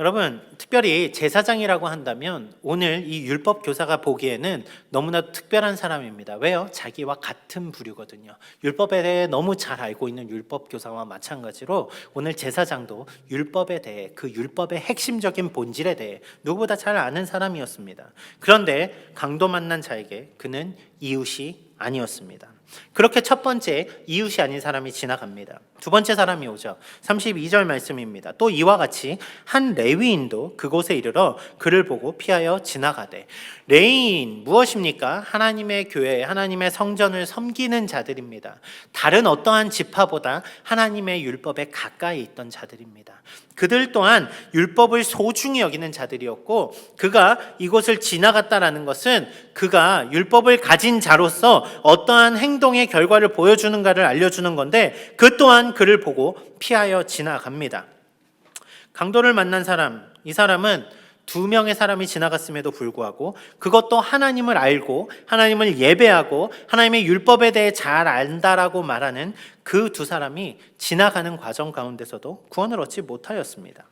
여러분, 특별히 제사장이라고 한다면 오늘 이 율법 교사가 보기에는 너무나 특별한 사람입니다. 왜요? 자기와 같은 부류거든요. 율법에 대해 너무 잘 알고 있는 율법 교사와 마찬가지로 오늘 제사장도 율법에 대해, 그 율법의 핵심적인 본질에 대해 누구보다 잘 아는 사람이었습니다. 그런데 강도 만난 자에게 그는 이웃이 아니었습니다. 그렇게 첫 번째 이웃이 아닌 사람이 지나갑니다. 두 번째 사람이 오죠. 32절 말씀입니다. 또 이와 같이 한 레위인도 그곳에 이르러 그를 보고 피하여 지나가되. 레위인 무엇입니까? 하나님의 교회, 하나님의 성전을 섬기는 자들입니다. 다른 어떠한 지파보다 하나님의 율법에 가까이 있던 자들입니다. 그들 또한 율법을 소중히 여기는 자들이었고, 그가 이곳을 지나갔다라는 것은 그가 율법을 가진 자로서 어떠한 행동의 결과를 보여주는가를 알려주는 건데, 그 또한 그를 보고 피하여 지나갑니다. 강도를 만난 사람, 이 사람은 두 명의 사람이 지나갔음에도 불구하고 그것도 하나님을 알고 하나님을 예배하고 하나님의 율법에 대해 잘 안다라고 말하는 그 두 사람이 지나가는 과정 가운데서도 구원을 얻지 못하였습니다.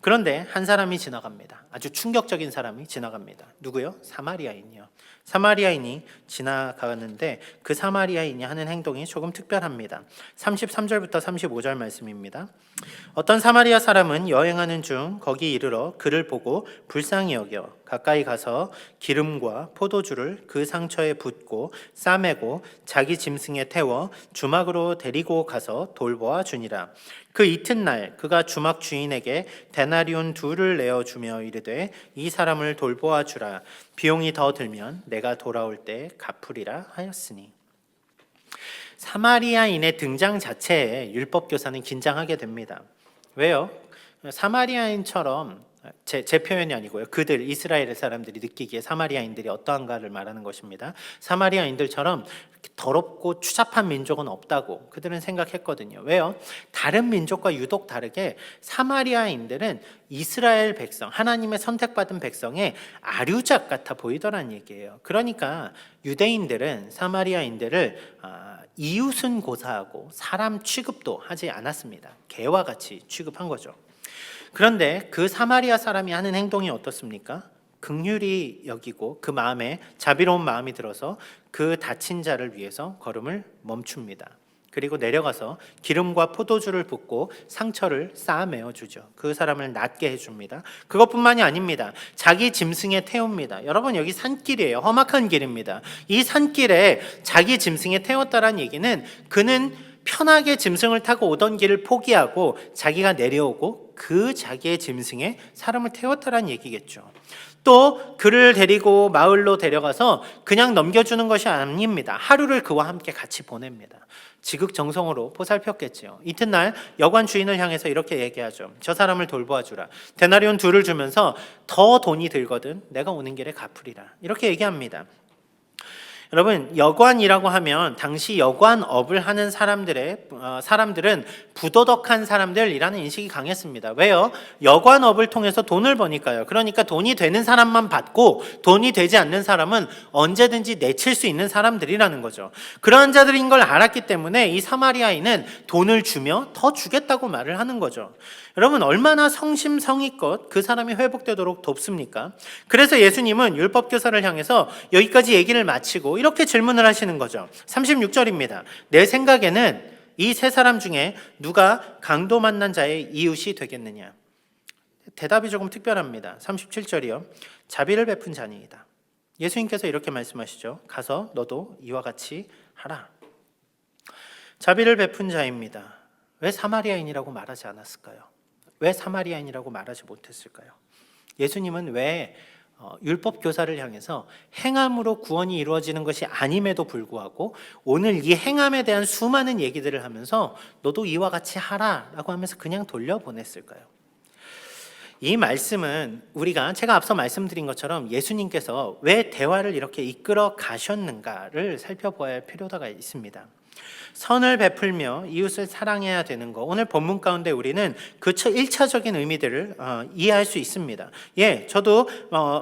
그런데 한 사람이 지나갑니다. 아주 충격적인 사람이 지나갑니다. 누구요? 사마리아인이요. 사마리아인이 지나가는데 그 사마리아인이 하는 행동이 조금 특별합니다. 33절부터 35절 말씀입니다. 어떤 사마리아 사람은 여행하는 중 거기 이르러 그를 보고 불쌍히 여겨 가까이 가서 기름과 포도주를 그 상처에 붓고 싸매고 자기 짐승에 태워 주막으로 데리고 가서 돌보아 주니라. 그 이튿날 그가 주막 주인에게 데나리온 2를 내어주며 이르되 이 사람을 돌보아 주라. 비용이 더 들면 내가 돌아올 때 갚으리라 하였으니. 사마리아인의 등장 자체에 율법교사는 긴장하게 됩니다. 왜요? 사마리아인처럼 제 표현이 아니고요. 그들 이스라엘 사람들이 느끼기에 사마리아인들이 어떠한가를 말하는 것입니다. 사마리아인들처럼 더럽고 추잡한 민족은 없다고 그들은 생각했거든요. 왜요? 다른 민족과 유독 다르게 사마리아인들은 이스라엘 백성, 하나님의 선택받은 백성의 아류작 같아 보이더란 얘기예요. 그러니까 유대인들은 사마리아인들을 이웃은 고사하고 사람 취급도 하지 않았습니다. 개와 같이 취급한 거죠. 그런데 그 사마리아 사람이 하는 행동이 어떻습니까? 긍휼히 여기고 그 마음에 자비로운 마음이 들어서 그 다친 자를 위해서 걸음을 멈춥니다. 그리고 내려가서 기름과 포도주를 붓고 상처를 싸매어 주죠. 그 사람을 낫게 해줍니다. 그것뿐만이 아닙니다. 자기 짐승에 태웁니다. 여러분, 여기 산길이에요. 험악한 길입니다. 이 산길에 자기 짐승에 태웠다는 얘기는 그는 편하게 짐승을 타고 오던 길을 포기하고 자기가 내려오고 그 자기의 짐승에 사람을 태웠다는 얘기겠죠. 또 그를 데리고 마을로 데려가서 그냥 넘겨주는 것이 아닙니다. 하루를 그와 함께 같이 보냅니다. 지극정성으로 보살폈겠지요. 이튿날 여관 주인을 향해서 이렇게 얘기하죠. 저 사람을 돌보아 주라. 데나리온 2를 주면서 더 돈이 들거든 내가 오는 길에 갚으리라. 이렇게 얘기합니다. 여러분, 여관이라고 하면 당시 여관업을 하는 사람들은 부도덕한 사람들이라는 인식이 강했습니다. 왜요? 여관업을 통해서 돈을 버니까요. 그러니까 돈이 되는 사람만 받고 돈이 되지 않는 사람은 언제든지 내칠 수 있는 사람들이라는 거죠. 그러한 자들인 걸 알았기 때문에 이 사마리아인은 돈을 주며 더 주겠다고 말을 하는 거죠. 여러분, 얼마나 성심성의껏 그 사람이 회복되도록 돕습니까? 그래서 예수님은 율법교사를 향해서 여기까지 얘기를 마치고 이렇게 질문을 하시는 거죠. 36절입니다. 내 생각에는 이 세 사람 중에 누가 강도 만난 자의 이웃이 되겠느냐? 대답이 조금 특별합니다. 37절이요. 자비를 베푼 자니이다. 예수님께서 이렇게 말씀하시죠. 가서 너도 이와 같이 하라. 자비를 베푼 자입니다. 왜 사마리아인이라고 말하지 않았을까요? 왜 사마리아인이라고 말하지 못했을까요? 예수님은 왜 율법 교사를 향해서 행함으로 구원이 이루어지는 것이 아님에도 불구하고 오늘 이 행함에 대한 수많은 얘기들을 하면서 너도 이와 같이 하라라고 하면서 그냥 돌려보냈을까요? 이 말씀은 제가 앞서 말씀드린 것처럼 예수님께서 왜 대화를 이렇게 이끌어 가셨는가를 살펴보아야 할 필요가 있습니다. 선을 베풀며 이웃을 사랑해야 되는 거, 오늘 본문 가운데 우리는 그 1차적인 의미들을 이해할 수 있습니다. 저도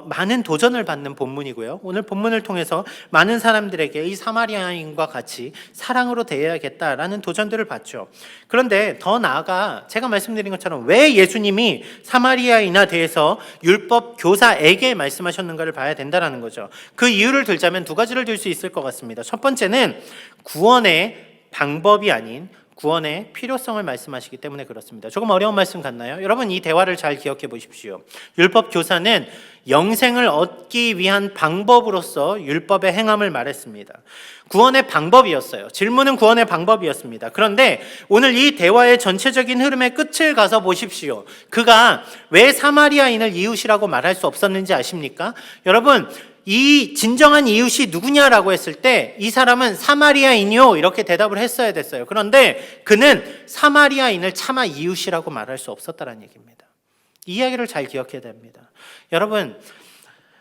많은 도전을 받는 본문이고요. 오늘 본문을 통해서 많은 사람들에게 이 사마리아인과 같이 사랑으로 대해야겠다라는 도전들을 받죠. 그런데 더 나아가 제가 말씀드린 것처럼 왜 예수님이 사마리아인에 대해서 율법 교사에게 말씀하셨는가를 봐야 된다는 거죠. 그 이유를 들자면 두 가지를 들 수 있을 것 같습니다. 첫 번째는 구원의 방법이 아닌 구원의 필요성을 말씀하시기 때문에 그렇습니다. 조금 어려운 말씀 같나요? 여러분, 이 대화를 잘 기억해 보십시오. 율법 교사는 영생을 얻기 위한 방법으로서 율법의 행함을 말했습니다. 구원의 방법이었어요. 질문은 구원의 방법이었습니다. 그런데 오늘 이 대화의 전체적인 흐름의 끝을 가서 보십시오. 그가 왜 사마리아인을 이웃이라고 말할 수 없었는지 아십니까? 여러분, 이 진정한 이웃이 누구냐라고 했을 때 이 사람은 사마리아인이요 이렇게 대답을 했어야 됐어요. 그런데 그는 사마리아인을 차마 이웃이라고 말할 수 없었다는 얘기입니다. 이 이야기를 잘 기억해야 됩니다. 여러분,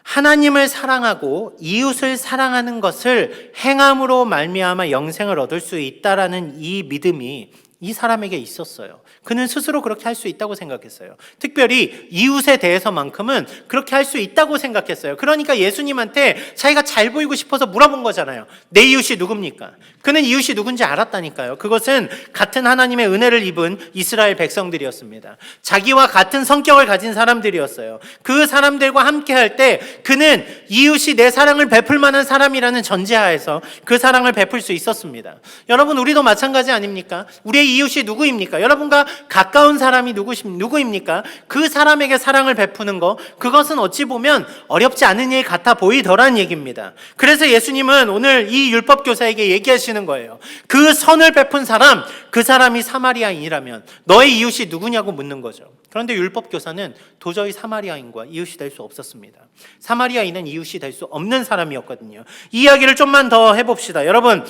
하나님을 사랑하고 이웃을 사랑하는 것을 행함으로 말미암아 영생을 얻을 수 있다라는 이 믿음이 이 사람에게 있었어요. 그는 스스로 그렇게 할 수 있다고 생각했어요. 특별히 이웃에 대해서만큼은 그렇게 할 수 있다고 생각했어요. 그러니까 예수님한테 자기가 잘 보이고 싶어서 물어본 거잖아요. 내 이웃이 누굽니까? 그는 이웃이 누군지 알았다니까요. 그것은 같은 하나님의 은혜를 입은 이스라엘 백성들이었습니다. 자기와 같은 성격을 가진 사람들이었어요. 그 사람들과 함께 할 때 그는 이웃이 내 사랑을 베풀 만한 사람이라는 전제하에서 그 사랑을 베풀 수 있었습니다. 여러분, 우리도 마찬가지 아닙니까? 우리의 이웃이 누구입니까? 여러분과 가까운 사람이 누구입니까? 그 사람에게 사랑을 베푸는 거, 그것은 어찌 보면 어렵지 않은 일 같아 보이더란 얘기입니다. 그래서 예수님은 오늘 이 율법 교사에게 얘기하시는 거예요. 그 선을 베푼 사람, 그 사람이 사마리아인이라면 너의 이웃이 누구냐고 묻는 거죠. 그런데 율법 교사는 도저히 사마리아인과 이웃이 될 수 없었습니다. 사마리아인은 이웃이 될 수 없는 사람이었거든요. 이 이야기를 좀만 더 해봅시다. 여러분,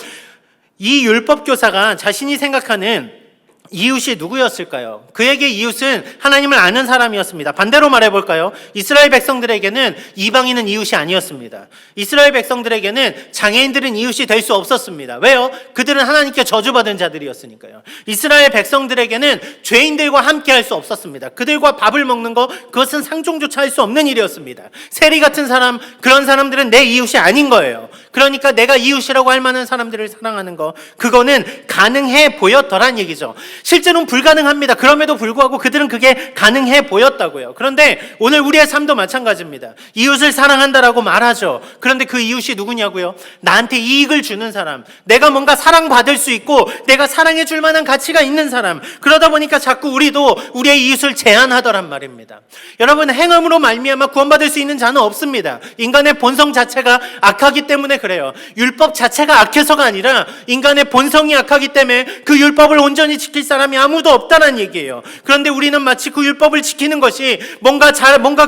이 율법 교사가 자신이 생각하는 이웃이 누구였을까요? 그에게 이웃은 하나님을 아는 사람이었습니다. 반대로 말해볼까요? 이스라엘 백성들에게는 이방인은 이웃이 아니었습니다. 이스라엘 백성들에게는 장애인들은 이웃이 될 수 없었습니다. 왜요? 그들은 하나님께 저주받은 자들이었으니까요. 이스라엘 백성들에게는 죄인들과 함께 할 수 없었습니다. 그들과 밥을 먹는 거, 그것은 상종조차 할 수 없는 일이었습니다. 세리 같은 사람, 그런 사람들은 내 이웃이 아닌 거예요. 그러니까 내가 이웃이라고 할 만한 사람들을 사랑하는 거, 그거는 가능해 보였더란 얘기죠. 실제로는 불가능합니다. 그럼에도 불구하고 그들은 그게 가능해 보였다고요. 그런데 오늘 우리의 삶도 마찬가지입니다. 이웃을 사랑한다라고 말하죠. 그런데 그 이웃이 누구냐고요? 나한테 이익을 주는 사람, 내가 뭔가 사랑받을 수 있고 내가 사랑해 줄 만한 가치가 있는 사람. 그러다 보니까 자꾸 우리도 우리의 이웃을 제한하더란 말입니다. 여러분, 행함으로 말미암아 구원받을 수 있는 자는 없습니다. 인간의 본성 자체가 악하기 때문에 그래요. 율법 자체가 악해서가 아니라 인간의 본성이 악하기 때문에 그 율법을 온전히 지킬 사람이 아무도 없다는 얘기예요. 그런데 우리는 마치 그 율법을 지키는 것이 뭔가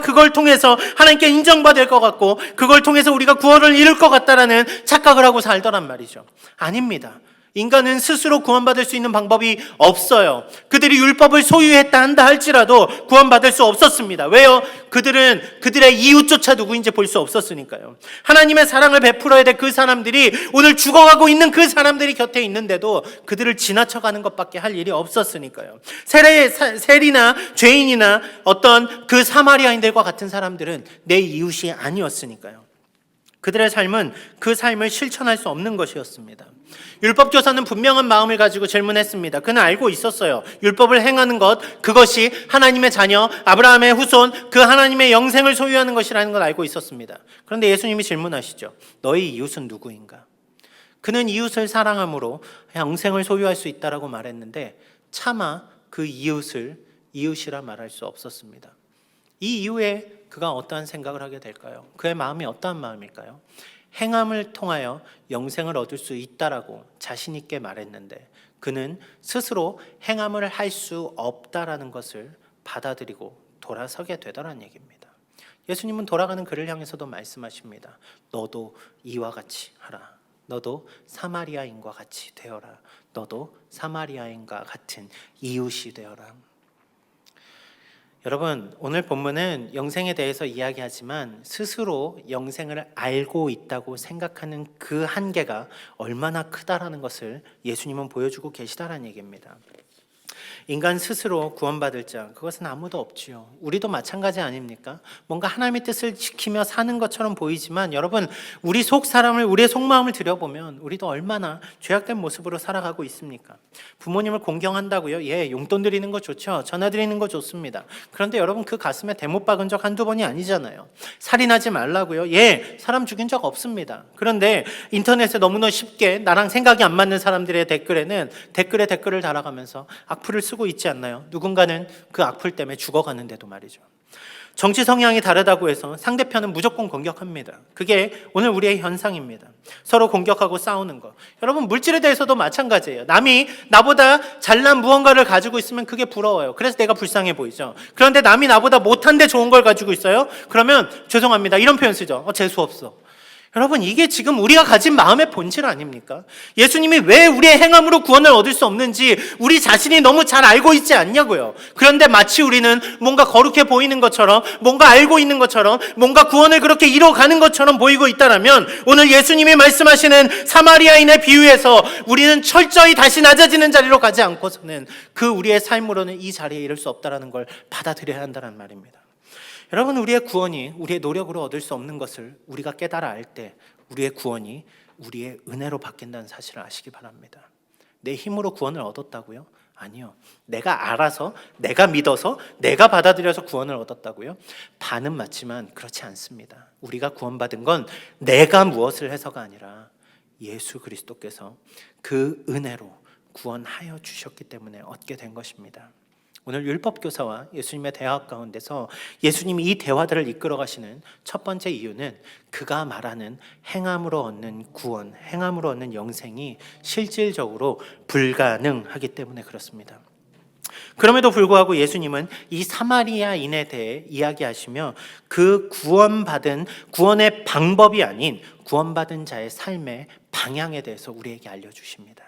그걸 통해서 하나님께 인정받을 것 같고 그걸 통해서 우리가 구원을 이룰 것 같다라는 착각을 하고 살더란 말이죠. 아닙니다. 인간은 스스로 구원받을 수 있는 방법이 없어요. 그들이 율법을 소유했다 한다 할지라도 구원받을 수 없었습니다. 왜요? 그들은 그들의 이웃조차 누구인지 볼 수 없었으니까요. 하나님의 사랑을 베풀어야 될 그 사람들이 오늘 죽어가고 있는 그 사람들이 곁에 있는데도 그들을 지나쳐가는 것밖에 할 일이 없었으니까요. 세리나 죄인이나 어떤 그 사마리아인들과 같은 사람들은 내 이웃이 아니었으니까요. 그들의 삶은 그 삶을 실천할 수 없는 것이었습니다. 율법교사는 분명한 마음을 가지고 질문했습니다. 그는 알고 있었어요. 율법을 행하는 것, 그것이 하나님의 자녀, 아브라함의 후손, 그 하나님의 영생을 소유하는 것이라는 걸 알고 있었습니다. 그런데 예수님이 질문하시죠. 너희 이웃은 누구인가? 그는 이웃을 사랑함으로 영생을 소유할 수 있다라고 말했는데 차마 그 이웃을 이웃이라 말할 수 없었습니다. 이 이후에 그가 어떠한 생각을 하게 될까요? 그의 마음이 어떠한 마음일까요? 행함을 통하여 영생을 얻을 수 있다라고 자신 있게 말했는데 그는 스스로 행함을 할 수 없다라는 것을 받아들이고 돌아서게 되더란 얘기입니다. 예수님은 돌아가는 그를 향해서도 말씀하십니다. 너도 이와 같이 하라. 너도 사마리아인과 같이 되어라. 너도 사마리아인과 같은 이웃이 되어라. 여러분, 오늘 본문은 영생에 대해서 이야기하지만 스스로 영생을 알고 있다고 생각하는 그 한계가 얼마나 크다라는 것을 예수님은 보여주고 계시다라는 얘기입니다. 인간 스스로 구원받을 자, 그것은 아무도 없지요. 우리도 마찬가지 아닙니까? 뭔가 하나님의 뜻을 지키며 사는 것처럼 보이지만 여러분, 우리 속 사람을, 우리의 속마음을 들여보면 우리도 얼마나 죄악된 모습으로 살아가고 있습니까? 부모님을 공경한다고요? 예, 용돈 드리는 거 좋죠. 전화 드리는 거 좋습니다. 그런데 여러분, 그 가슴에 대못 박은 적 한두 번이 아니잖아요. 살인하지 말라고요? 예, 사람 죽인 적 없습니다. 그런데 인터넷에 너무나 쉽게 나랑 생각이 안 맞는 사람들의 댓글에는 댓글을 달아가면서 악플을 쓰고 있지 않나요? 누군가는 그 악플 때문에 죽어가는데도 말이죠. 정치 성향이 다르다고 해서 상대편은 무조건 공격합니다. 그게 오늘 우리의 현상입니다. 서로 공격하고 싸우는 거. 여러분, 물질에 대해서도 마찬가지예요. 남이 나보다 잘난 무언가를 가지고 있으면 그게 부러워요. 그래서 내가 불쌍해 보이죠. 그런데 남이 나보다 못한데 좋은 걸 가지고 있어요? 그러면 죄송합니다. 이런 표현 쓰죠. 재수 없어. 여러분, 이게 지금 우리가 가진 마음의 본질 아닙니까? 예수님이 왜 우리의 행함으로 구원을 얻을 수 없는지 우리 자신이 너무 잘 알고 있지 않냐고요. 그런데 마치 우리는 뭔가 거룩해 보이는 것처럼, 뭔가 알고 있는 것처럼, 뭔가 구원을 그렇게 이뤄가는 것처럼 보이고 있다면 오늘 예수님이 말씀하시는 사마리아인의 비유에서 우리는 철저히 다시 낮아지는 자리로 가지 않고서는 그 우리의 삶으로는 이 자리에 이를 수 없다는 걸 받아들여야 한다는 말입니다. 여러분, 우리의 구원이 우리의 노력으로 얻을 수 없는 것을 우리가 깨달아 알 때 우리의 구원이 우리의 은혜로 바뀐다는 사실을 아시기 바랍니다. 내 힘으로 구원을 얻었다고요? 아니요. 내가 알아서, 내가 믿어서, 내가 받아들여서 구원을 얻었다고요? 반은 맞지만 그렇지 않습니다. 우리가 구원받은 건 내가 무엇을 해서가 아니라 예수 그리스도께서 그 은혜로 구원하여 주셨기 때문에 얻게 된 것입니다. 오늘 율법교사와 예수님의 대화 가운데서 예수님이 이 대화들을 이끌어 가시는 첫 번째 이유는 그가 말하는 행함으로 얻는 구원, 행함으로 얻는 영생이 실질적으로 불가능하기 때문에 그렇습니다. 그럼에도 불구하고 예수님은 이 사마리아인에 대해 이야기하시며 그 구원의 방법이 아닌 구원받은 자의 삶의 방향에 대해서 우리에게 알려주십니다.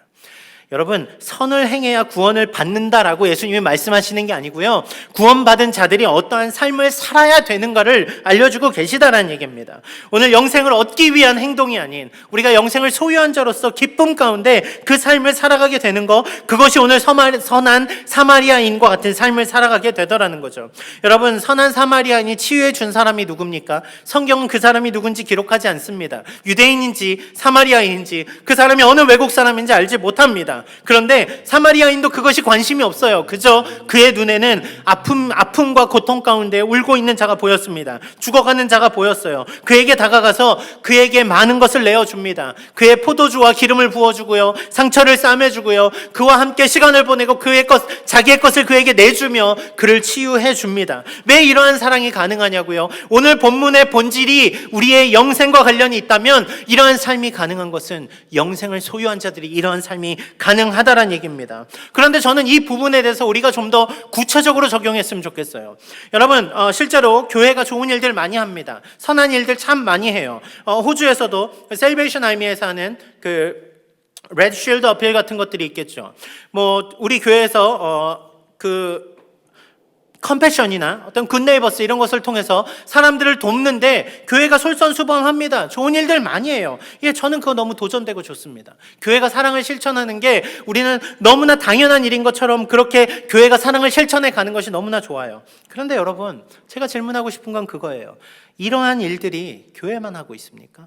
여러분, 선을 행해야 구원을 받는다라고 예수님이 말씀하시는 게 아니고요, 구원받은 자들이 어떠한 삶을 살아야 되는가를 알려주고 계시다라는 얘기입니다. 오늘 영생을 얻기 위한 행동이 아닌 우리가 영생을 소유한 자로서 기쁨 가운데 그 삶을 살아가게 되는 거, 그것이 오늘 선한 사마리아인과 같은 삶을 살아가게 되더라는 거죠. 여러분, 선한 사마리아인이 치유해 준 사람이 누굽니까? 성경은 그 사람이 누군지 기록하지 않습니다. 유대인인지 사마리아인인지 그 사람이 어느 외국 사람인지 알지 못합니다. 그런데 사마리아인도 그것이 관심이 없어요. 그저 그의 눈에는 아픔과 고통 가운데 울고 있는 자가 보였습니다. 죽어가는 자가 보였어요. 그에게 다가가서 그에게 많은 것을 내어줍니다. 그의 포도주와 기름을 부어주고요, 상처를 싸매주고요, 그와 함께 시간을 보내고 자기의 것을 그에게 내주며 그를 치유해 줍니다. 왜 이러한 사랑이 가능하냐고요? 오늘 본문의 본질이 우리의 영생과 관련이 있다면 이러한 삶이 가능한 것은 영생을 소유한 자들이 이러한 삶이 가능합니다. 가능하다란 얘기입니다. 그런데 저는 이 부분에 대해서 우리가 좀 더 구체적으로 적용했으면 좋겠어요. 여러분, 실제로 교회가 좋은 일들 많이 합니다. 선한 일들 참 많이 해요. 호주에서도 셀베이션 아미에서 하는 그 레드 쉴드 어필 같은 것들이 있겠죠. 뭐 우리 교회에서 컴패션이나 어떤 굿네이버스 이런 것을 통해서 사람들을 돕는데 교회가 솔선수범합니다. 좋은 일들 많이 해요. 예, 저는 그거 너무 도전되고 좋습니다. 교회가 사랑을 실천하는 게 우리는 너무나 당연한 일인 것처럼 그렇게 교회가 사랑을 실천해 가는 것이 너무나 좋아요. 그런데 여러분, 제가 질문하고 싶은 건 그거예요. 이러한 일들이 교회만 하고 있습니까?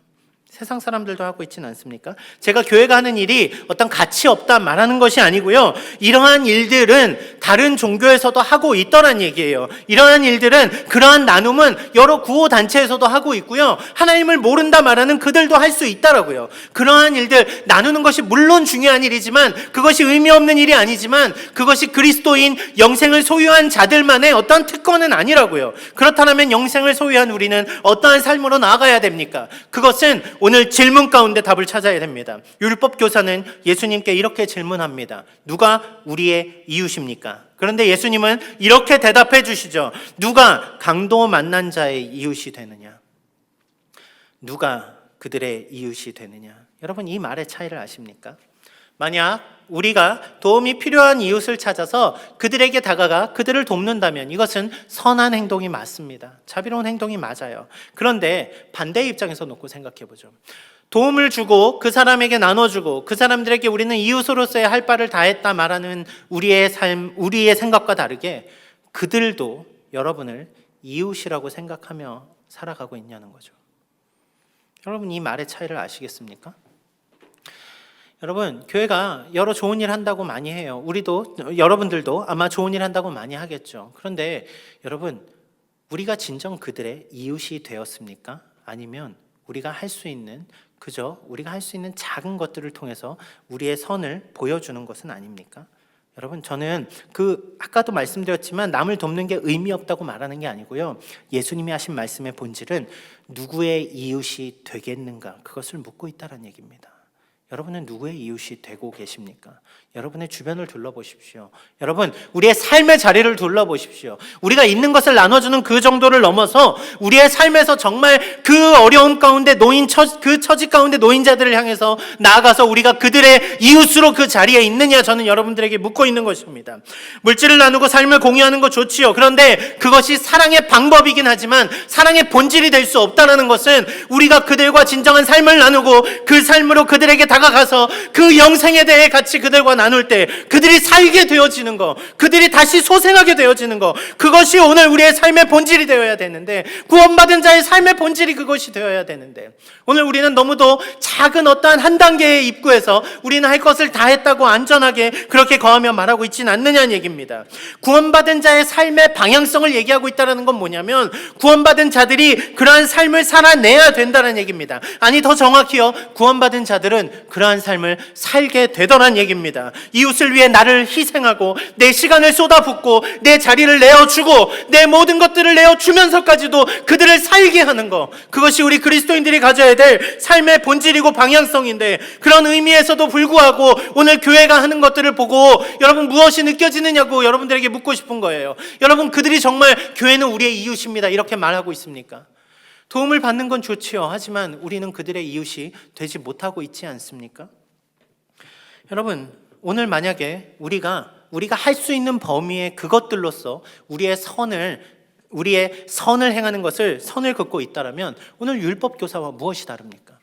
세상 사람들도 하고 있지는 않습니까? 제가 교회가 하는 일이 어떤 가치 없다 말하는 것이 아니고요. 이러한 일들은 다른 종교에서도 하고 있더란 얘기예요. 이러한 일들은, 그러한 나눔은 여러 구호단체에서도 하고 있고요. 하나님을 모른다 말하는 그들도 할 수 있다라고요. 그러한 일들 나누는 것이 물론 중요한 일이지만, 그것이 의미 없는 일이 아니지만, 그것이 그리스도인 영생을 소유한 자들만의 어떤 특권은 아니라고요. 그렇다면 영생을 소유한 우리는 어떠한 삶으로 나아가야 됩니까? 그것은 오늘 질문 가운데 답을 찾아야 됩니다. 율법 교사는 예수님께 이렇게 질문합니다. 누가 우리의 이웃입니까? 그런데 예수님은 이렇게 대답해 주시죠. 누가 강도 만난 자의 이웃이 되느냐? 누가 그들의 이웃이 되느냐? 여러분, 이 말의 차이를 아십니까? 만약 우리가 도움이 필요한 이웃을 찾아서 그들에게 다가가 그들을 돕는다면 이것은 선한 행동이 맞습니다. 자비로운 행동이 맞아요. 그런데 반대의 입장에서 놓고 생각해 보죠. 도움을 주고 그 사람에게 나눠주고 그 사람들에게 우리는 이웃으로서의 할 바를 다했다 말하는 우리의 삶, 우리의 생각과 다르게 그들도 여러분을 이웃이라고 생각하며 살아가고 있냐는 거죠. 여러분, 이 말의 차이를 아시겠습니까? 여러분, 교회가 여러 좋은 일 한다고 많이 해요. 우리도, 여러분들도 아마 좋은 일 한다고 많이 하겠죠. 그런데 여러분, 우리가 진정 그들의 이웃이 되었습니까? 아니면 우리가 할 수 있는, 그저 우리가 할 수 있는 작은 것들을 통해서 우리의 선을 보여주는 것은 아닙니까? 여러분, 저는 아까도 말씀드렸지만 남을 돕는 게 의미 없다고 말하는 게 아니고요. 예수님이 하신 말씀의 본질은 누구의 이웃이 되겠는가? 그것을 묻고 있다는 얘기입니다. 여러분은 누구의 이웃이 되고 계십니까? 여러분의 주변을 둘러보십시오. 여러분, 우리의 삶의 자리를 둘러보십시오. 우리가 있는 것을 나눠주는 그 정도를 넘어서 우리의 삶에서 정말 그 어려움 가운데 그 처지 가운데 놓인 자들을 향해서 나아가서 우리가 그들의 이웃으로 그 자리에 있느냐, 저는 여러분들에게 묻고 있는 것입니다. 물질을 나누고 삶을 공유하는 거 좋지요. 그런데 그것이 사랑의 방법이긴 하지만 사랑의 본질이 될 수 없다는 것은 우리가 그들과 진정한 삶을 나누고 그 삶으로 그들에게 다가가서 그 영생에 대해 같이 그들과 나눌 때 그들이 살게 되어지는 거, 그들이 다시 소생하게 되어지는 거, 그것이 오늘 우리의 삶의 본질이 되어야 되는데, 구원받은 자의 삶의 본질이 그것이 되어야 되는데, 오늘 우리는 너무도 작은 어떠한 한 단계의 입구에서 우리는 할 것을 다 했다고 안전하게 그렇게 거하며 말하고 있지는 않느냐는 얘기입니다. 구원받은 자의 삶의 방향성을 얘기하고 있다는 건 뭐냐면, 구원받은 자들이 그러한 삶을 살아내야 된다는 얘기입니다. 아니, 더 정확히요, 구원받은 자들은 그러한 삶을 살게 되더란 얘기입니다. 이웃을 위해 나를 희생하고 내 시간을 쏟아붓고 내 자리를 내어주고 내 모든 것들을 내어주면서까지도 그들을 살게 하는 것, 그것이 우리 그리스도인들이 가져야 될 삶의 본질이고 방향성인데, 그런 의미에서도 불구하고 오늘 교회가 하는 것들을 보고 여러분 무엇이 느껴지느냐고 여러분들에게 묻고 싶은 거예요. 여러분, 그들이 정말 교회는 우리의 이웃입니다 이렇게 말하고 있습니까? 도움을 받는 건 좋지요. 하지만 우리는 그들의 이웃이 되지 못하고 있지 않습니까? 여러분, 오늘 만약에 우리가 할 수 있는 범위의 그것들로서 우리의 선을 행하는 것을 선을 긋고 있다라면 오늘 율법 교사와 무엇이 다릅니까?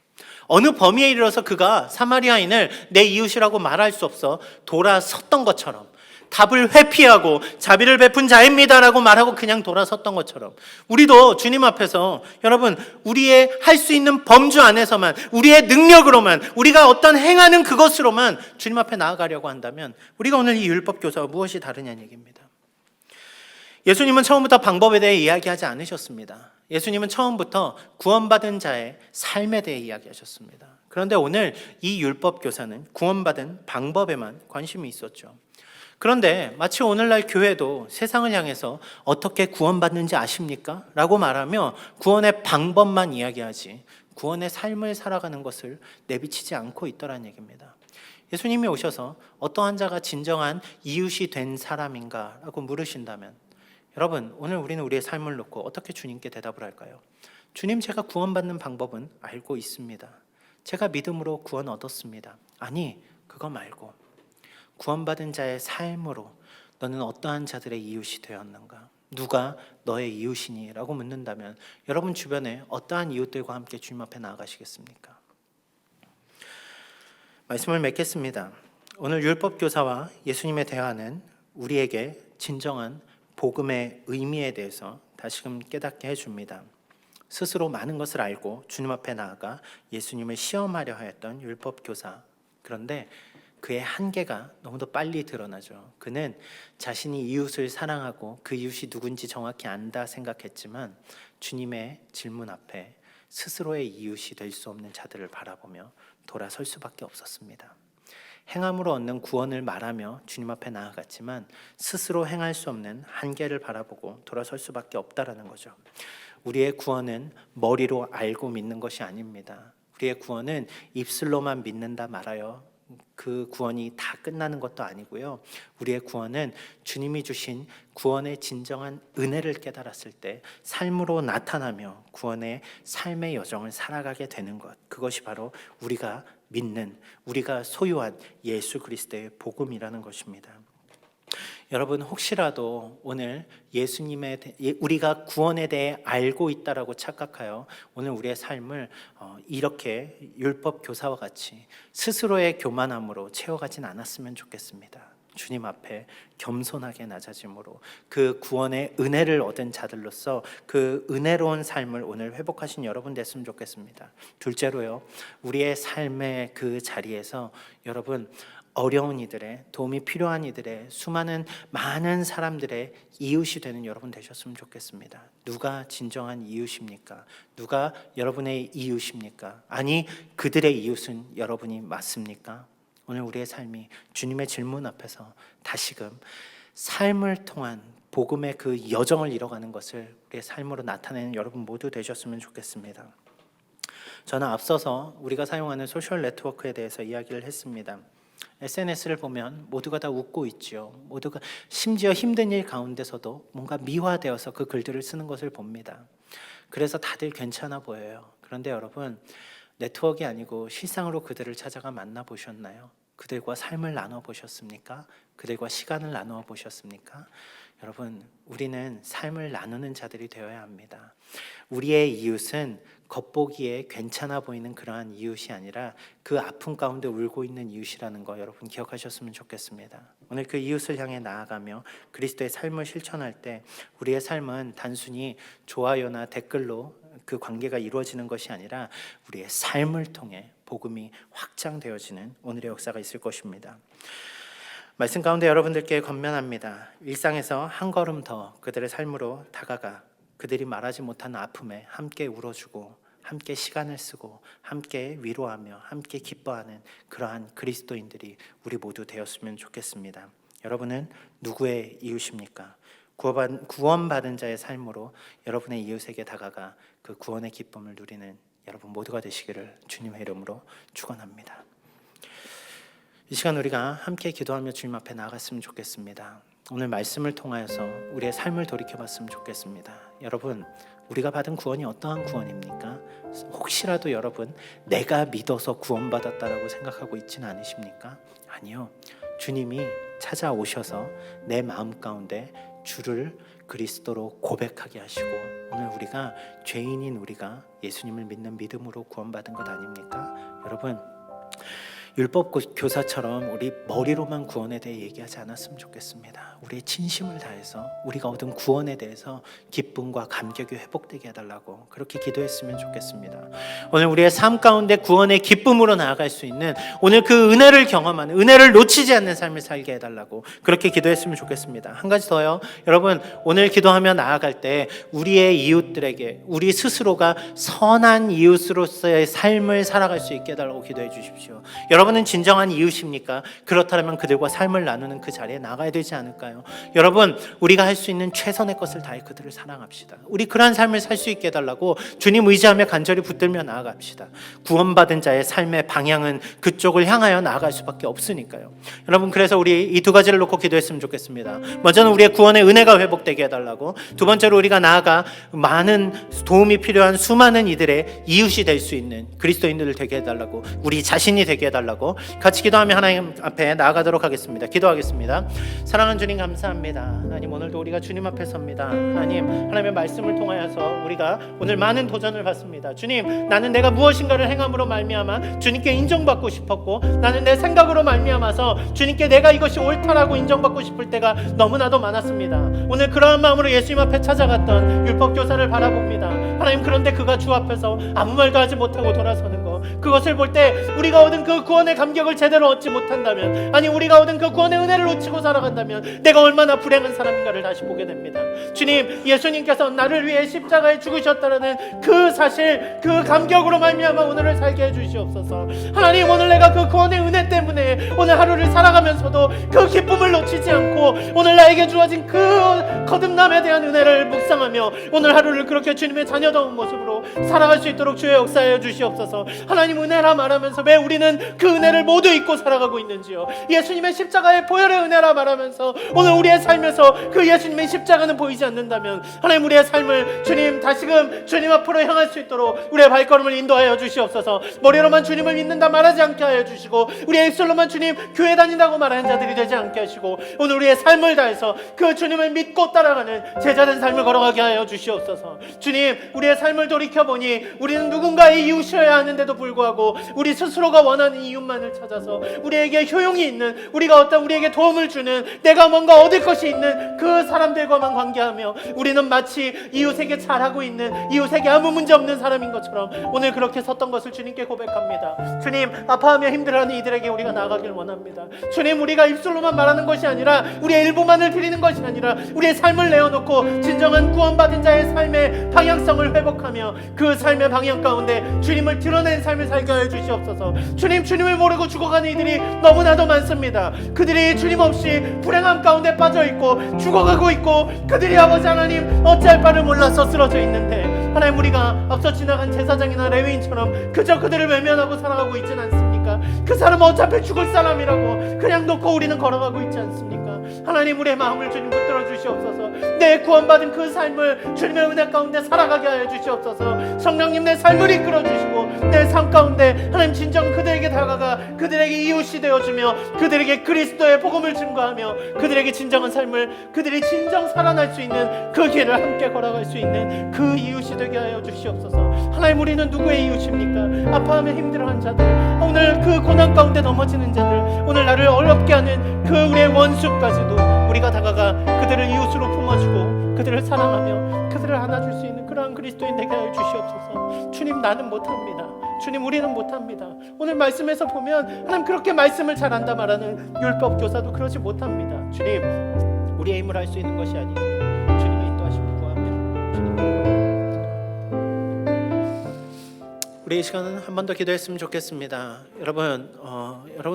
어느 범위에 이르러서 그가 사마리아인을 내 이웃이라고 말할 수 없어 돌아섰던 것처럼, 답을 회피하고 자비를 베푼 자입니다라고 말하고 그냥 돌아섰던 것처럼, 우리도 주님 앞에서 여러분, 우리의 할 수 있는 범주 안에서만, 우리의 능력으로만, 우리가 어떤 행하는 그것으로만 주님 앞에 나아가려고 한다면 우리가 오늘 이 율법 교사와 무엇이 다르냐는 얘기입니다. 예수님은 처음부터 방법에 대해 이야기하지 않으셨습니다. 예수님은 처음부터 구원받은 자의 삶에 대해 이야기하셨습니다. 그런데 오늘 이 율법 교사는 구원받은 방법에만 관심이 있었죠. 그런데 마치 오늘날 교회도 세상을 향해서 어떻게 구원받는지 아십니까? 라고 말하며 구원의 방법만 이야기하지 구원의 삶을 살아가는 것을 내비치지 않고 있더라는 얘기입니다. 예수님이 오셔서 어떠한 자가 진정한 이웃이 된 사람인가 라고 물으신다면, 여러분, 오늘 우리는 우리의 삶을 놓고 어떻게 주님께 대답을 할까요? 주님, 제가 구원받는 방법은 알고 있습니다. 제가 믿음으로 구원 얻었습니다. 아니, 그거 말고 구원받은 자의 삶으로 너는 어떠한 자들의 이웃이 되었는가? 누가 너의 이웃이니? 라고 묻는다면 여러분 주변에 어떠한 이웃들과 함께 주님 앞에 나아가시겠습니까? 말씀을 맺겠습니다. 오늘 율법교사와 예수님의 대화는 우리에게 진정한 복음의 의미에 대해서 다시금 깨닫게 해줍니다. 스스로 많은 것을 알고 주님 앞에 나아가 예수님을 시험하려 하였던 율법교사. 그런데 그의 한계가 너무도 빨리 드러나죠. 그는 자신이 이웃을 사랑하고 그 이웃이 누군지 정확히 안다 생각했지만 주님의 질문 앞에 스스로의 이웃이 될 수 없는 자들을 바라보며 돌아설 수밖에 없었습니다. 행함으로 얻는 구원을 말하며 주님 앞에 나아갔지만 스스로 행할 수 없는 한계를 바라보고 돌아설 수밖에 없다라는 거죠. 우리의 구원은 머리로 알고 믿는 것이 아닙니다. 우리의 구원은 입술로만 믿는다 말아요. 그 구원이 다 끝나는 것도 아니고요. 우리의 구원은 주님이 주신 구원의 진정한 은혜를 깨달았을 때 삶으로 나타나며 구원의 삶의 여정을 살아가게 되는 것. 그것이 바로 우리가 믿는, 우리가 소유한 예수 그리스도의 복음이라는 것입니다. 여러분, 혹시라도 오늘 우리가 구원에 대해 알고 있다라고 착각하여 오늘 우리의 삶을 이렇게 율법 교사와 같이 스스로의 교만함으로 채워가진 않았으면 좋겠습니다. 주님 앞에 겸손하게 낮아짐으로 그 구원의 은혜를 얻은 자들로서 그 은혜로운 삶을 오늘 회복하신 여러분 됐으면 좋겠습니다. 둘째로요, 우리의 삶의 그 자리에서 여러분 어려운 이들의, 도움이 필요한 이들의, 많은 사람들의 이웃이 되는 여러분 되셨으면 좋겠습니다. 누가 진정한 이웃입니까? 누가 여러분의 이웃입니까? 아니, 그들의 이웃은 여러분이 맞습니까? 오늘 우리의 삶이 주님의 질문 앞에서 다시금 삶을 통한 복음의 그 여정을 이뤄가는 것을 우리의 삶으로 나타내는 여러분 모두 되셨으면 좋겠습니다. 저는 앞서서 우리가 사용하는 소셜 네트워크에 대해서 이야기를 했습니다. SNS를 보면 모두가 다 웃고 있죠. 모두가 심지어 힘든 일 가운데서도 뭔가 미화되어서 그 글들을 쓰는 것을 봅니다. 그래서 다들 괜찮아 보여요. 그런데 여러분, 네트워크가 아니고 실상으로 그들을 찾아가 만나보셨나요? 그들과 삶을 나눠보셨습니까? 그들과 시간을 나누어 보셨습니까? 여러분, 우리는 삶을 나누는 자들이 되어야 합니다. 우리의 이웃은 겉보기에 괜찮아 보이는 그러한 이웃이 아니라 그 아픔 가운데 울고 있는 이웃이라는 거 여러분 기억하셨으면 좋겠습니다. 오늘 그 이웃을 향해 나아가며 그리스도의 삶을 실천할 때 우리의 삶은 단순히 좋아요나 댓글로 그 관계가 이루어지는 것이 아니라 우리의 삶을 통해 복음이 확장되어지는 오늘의 역사가 있을 것입니다. 말씀 가운데 여러분들께 권면합니다. 일상에서 한 걸음 더 그들의 삶으로 다가가 그들이 말하지 못하는 아픔에 함께 울어주고 함께 시간을 쓰고 함께 위로하며 함께 기뻐하는 그러한 그리스도인들이 우리 모두 되었으면 좋겠습니다. 여러분은 누구의 이웃입니까? 구원받은 자의 삶으로 여러분의 이웃에게 다가가 그 구원의 기쁨을 누리는 여러분 모두가 되시기를 주님의 이름으로 축원합니다. 이 시간 우리가 함께 기도하며 주님 앞에 나아갔으면 좋겠습니다. 오늘 말씀을 통하여서 우리의 삶을 돌이켜봤으면 좋겠습니다. 여러분, 우리가 받은 구원이 어떠한 구원입니까? 혹시라도 여러분 내가 믿어서 구원받았다라고 생각하고 있지는 않으십니까? 아니요. 주님이 찾아오셔서 내 마음 가운데 주를 그리스도로 고백하게 하시고 오늘 우리가 죄인인 우리가 예수님을 믿는 믿음으로 구원받은 것 아닙니까? 여러분, 율법 교사처럼 우리 머리로만 구원에 대해 얘기하지 않았으면 좋겠습니다. 우리의 진심을 다해서 우리가 얻은 구원에 대해서 기쁨과 감격이 회복되게 해달라고 그렇게 기도했으면 좋겠습니다. 오늘 우리의 삶 가운데 구원의 기쁨으로 나아갈 수 있는 오늘 그 은혜를 경험하는, 은혜를 놓치지 않는 삶을 살게 해달라고 그렇게 기도했으면 좋겠습니다. 한 가지 더요. 여러분, 오늘 기도하며 나아갈 때 우리의 이웃들에게 우리 스스로가 선한 이웃으로서의 삶을 살아갈 수 있게 해달라고 기도해 주십시오. 여러분, 여러분은 진정한 이웃입니까? 그렇다면 그들과 삶을 나누는 그 자리에 나가야 되지 않을까요? 여러분, 우리가 할 수 있는 최선의 것을 다해 그들을 사랑합시다. 우리 그러한 삶을 살 수 있게 해달라고 주님 의지하며 간절히 붙들며 나아갑시다. 구원받은 자의 삶의 방향은 그쪽을 향하여 나아갈 수밖에 없으니까요. 여러분, 그래서 우리 이 두 가지를 놓고 기도했으면 좋겠습니다. 먼저는 우리의 구원의 은혜가 회복되게 해달라고, 두 번째로 우리가 나아가 많은 도움이 필요한 수많은 이들의 이웃이 될 수 있는 그리스도인들을 되게 해달라고, 우리 자신이 되게 해달라고 같이 기도하며 하나님 앞에 나아가도록 하겠습니다. 기도하겠습니다. 사랑하는 주님, 감사합니다. 하나님, 오늘도 우리가 주님 앞에 섭니다. 하나님의 말씀을 통하여서 우리가 오늘 많은 도전을 받습니다. 주님, 나는 내가 무엇인가를 행함으로 말미암아 주님께 인정받고 싶었고, 나는 내 생각으로 말미암아서 주님께 내가 이것이 옳다라고 인정받고 싶을 때가 너무나도 많았습니다. 오늘 그러한 마음으로 예수님 앞에 찾아갔던 율법교사를 바라봅니다. 하나님, 그런데 그가 주 앞에서 아무 말도 하지 못하고 돌아서는 것, 그것을 볼 때 우리가 얻은 그 구원의 감격을 제대로 얻지 못한다면, 아니 우리가 얻은 그 구원의 은혜를 놓치고 살아간다면 내가 얼마나 불행한 사람인가를 다시 보게 됩니다. 주님, 예수님께서 나를 위해 십자가에 죽으셨다는 그 사실, 그 감격으로 말미암아 오늘을 살게 해주시옵소서. 하나님, 오늘 내가 그 구원의 은혜 때문에 오늘 하루를 살아가면서도 그 기쁨을 놓치지 않고 오늘 나에게 주어진 그 거듭남에 대한 은혜를 묵상하며 오늘 하루를 그렇게 주님의 자녀다운 모습으로 살아갈 수 있도록 주의 역사하여 주시옵소서. 하나님, 은혜라 말하면서 왜 우리는 그 은혜를 모두 잊고 살아가고 있는지요. 예수님의 십자가의 보혈의 은혜라 말하면서 오늘 우리의 삶에서 그 예수님의 십자가는 보이지 않는다면, 하나님, 우리의 삶을 주님 다시금 주님 앞으로 향할 수 있도록 우리의 발걸음을 인도하여 주시옵소서. 머리로만 주님을 믿는다 말하지 않게 하여 주시고, 우리의 입술로만 주님 교회 다닌다고 말하는 자들이 되지 않게 하시고, 오늘 우리의 삶을 다해서 그 주님을 믿고 따라가는 제자된 삶을 걸어가게 하여 주시옵소서. 주님, 우리의 삶을 돌이켜보니 우리는 누군가의 이웃이어야 하는데도 불구하고 우리 스스로가 원하는 이웃만을 찾아서 우리에게 효용이 있는, 우리가 어떤 우리에게 도움을 주는, 내가 뭔가 얻을 것이 있는 그 사람들과만 관계하며 우리는 마치 이웃에게 잘하고 있는, 이웃에게 아무 문제 없는 사람인 것처럼 오늘 그렇게 섰던 것을 주님께 고백합니다. 주님, 아파하며 힘들어하는 이들에게 우리가 나아가길 원합니다. 주님, 우리가 입술로만 말하는 것이 아니라, 우리의 일부만을 드리는 것이 아니라 우리의 삶을 내어놓고 진정한 구원받은 자의 삶의 방향성을 회복하며 그 삶의 방향 가운데 주님을 드러낸 삶을 살게 하여 주시옵소서. 주님, 주님을 모르고 죽어가는 이들이 너무나도 많습니다. 그들이 주님 없이 불행함 가운데 빠져있고 죽어가고 있고, 그들이 아버지 하나님 어찌할 바를 몰라서 쓰러져 있는데, 하나님, 우리가 앞서 지나간 제사장이나 레위인처럼 그저 그들을 외면하고 살아가고 있진 않습니까? 그 사람은 어차피 죽을 사람이라고 그냥 놓고 우리는 걸어가고 있지 않습니까? 하나님, 우리의 마음을 주님 붙들어 주시옵소서. 내 구원받은 그 삶을 주님의 은혜 가운데 살아가게 하여 주시옵소서. 성령님, 내 삶을 이끌어 주시고 내 삶 가운데 하나님 진정 그들에게 다가가 그들에게 이웃이 되어주며 그들에게 그리스도의 복음을 증거하며 그들에게 진정한 삶을, 그들이 진정 살아날 수 있는 그 길을 함께 걸어갈 수 있는 그 이웃이 되게 하여 주시옵소서. 하나님, 우리는 누구의 이웃입니까? 아파하며 힘들어하는 자들, 오늘 그 고난 가운데 넘어지는 자들, 오늘 나를 어렵게 하는 그 우리의 원수까지도 우리가 다가가 그들을 이웃으로 품어주고 그들을 사랑하며 그들을 안아줄 수 있는 그러한 그리스도인 되게 하여 주시옵소서. 주님, 나는 못합니다. 주님, 우리는 못합니다. 오늘 말씀에서 보면 하나님 그렇게 말씀을 잘한다 말하는 율법 교사도 그러지 못합니다. 주님, 우리의 힘을 할 수 있는 것이 아니에요. 주님의 인도하심을 구하며 주님, 우리 이 시간은 한 번 더 기도했으면 좋겠습니다. 여러분은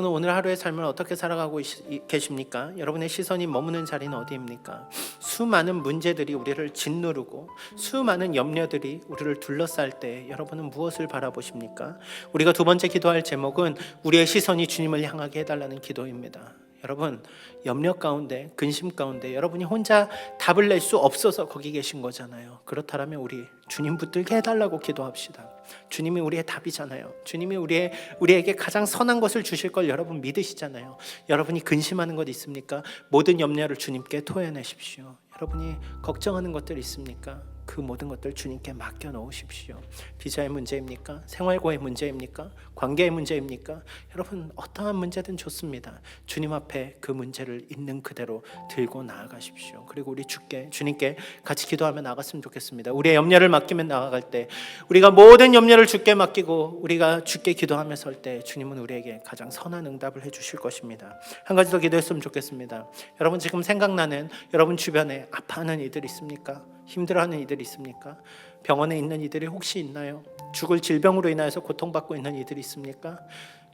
오늘 하루의 삶을 어떻게 살아가고 계십니까? 여러분의 시선이 머무는 자리는 어디입니까? 수많은 문제들이 우리를 짓누르고 수많은 염려들이 우리를 둘러쌀 때 여러분은 무엇을 바라보십니까? 우리가 두 번째 기도할 제목은 우리의 시선이 주님을 향하게 해달라는 기도입니다. 여러분, 염려 가운데, 근심 가운데 여러분이 혼자 답을 낼 수 없어서 거기 계신 거잖아요. 그렇다면 우리 주님 붙들게 해달라고 기도합시다. 주님이 우리의 답이잖아요. 주님이 우리에게 가장 선한 것을 주실 걸 여러분 믿으시잖아요. 여러분이 근심하는 것 있습니까? 모든 염려를 주님께 토해내십시오. 여러분이 걱정하는 것들 있습니까? 그 모든 것들 주님께 맡겨 놓으십시오. 비자의 문제입니까? 생활고의 문제입니까? 관계의 문제입니까? 여러분, 어떠한 문제든 좋습니다. 주님 앞에 그 문제를 있는 그대로 들고 나아가십시오. 그리고 우리 주님께 같이 기도하며 나갔으면 좋겠습니다. 우리의 염려를 맡기며 나아갈 때, 우리가 모든 염려를 주께 맡기고 우리가 주께 기도하며 설 때 주님은 우리에게 가장 선한 응답을 해주실 것입니다. 한 가지 더 기도했으면 좋겠습니다. 여러분, 지금 생각나는 여러분 주변에 아파하는 이들 있습니까? 힘들어하는 이들이 있습니까? 병원에 있는 이들이 혹시 있나요? 죽을 질병으로 인하여서 고통받고 있는 이들이 있습니까?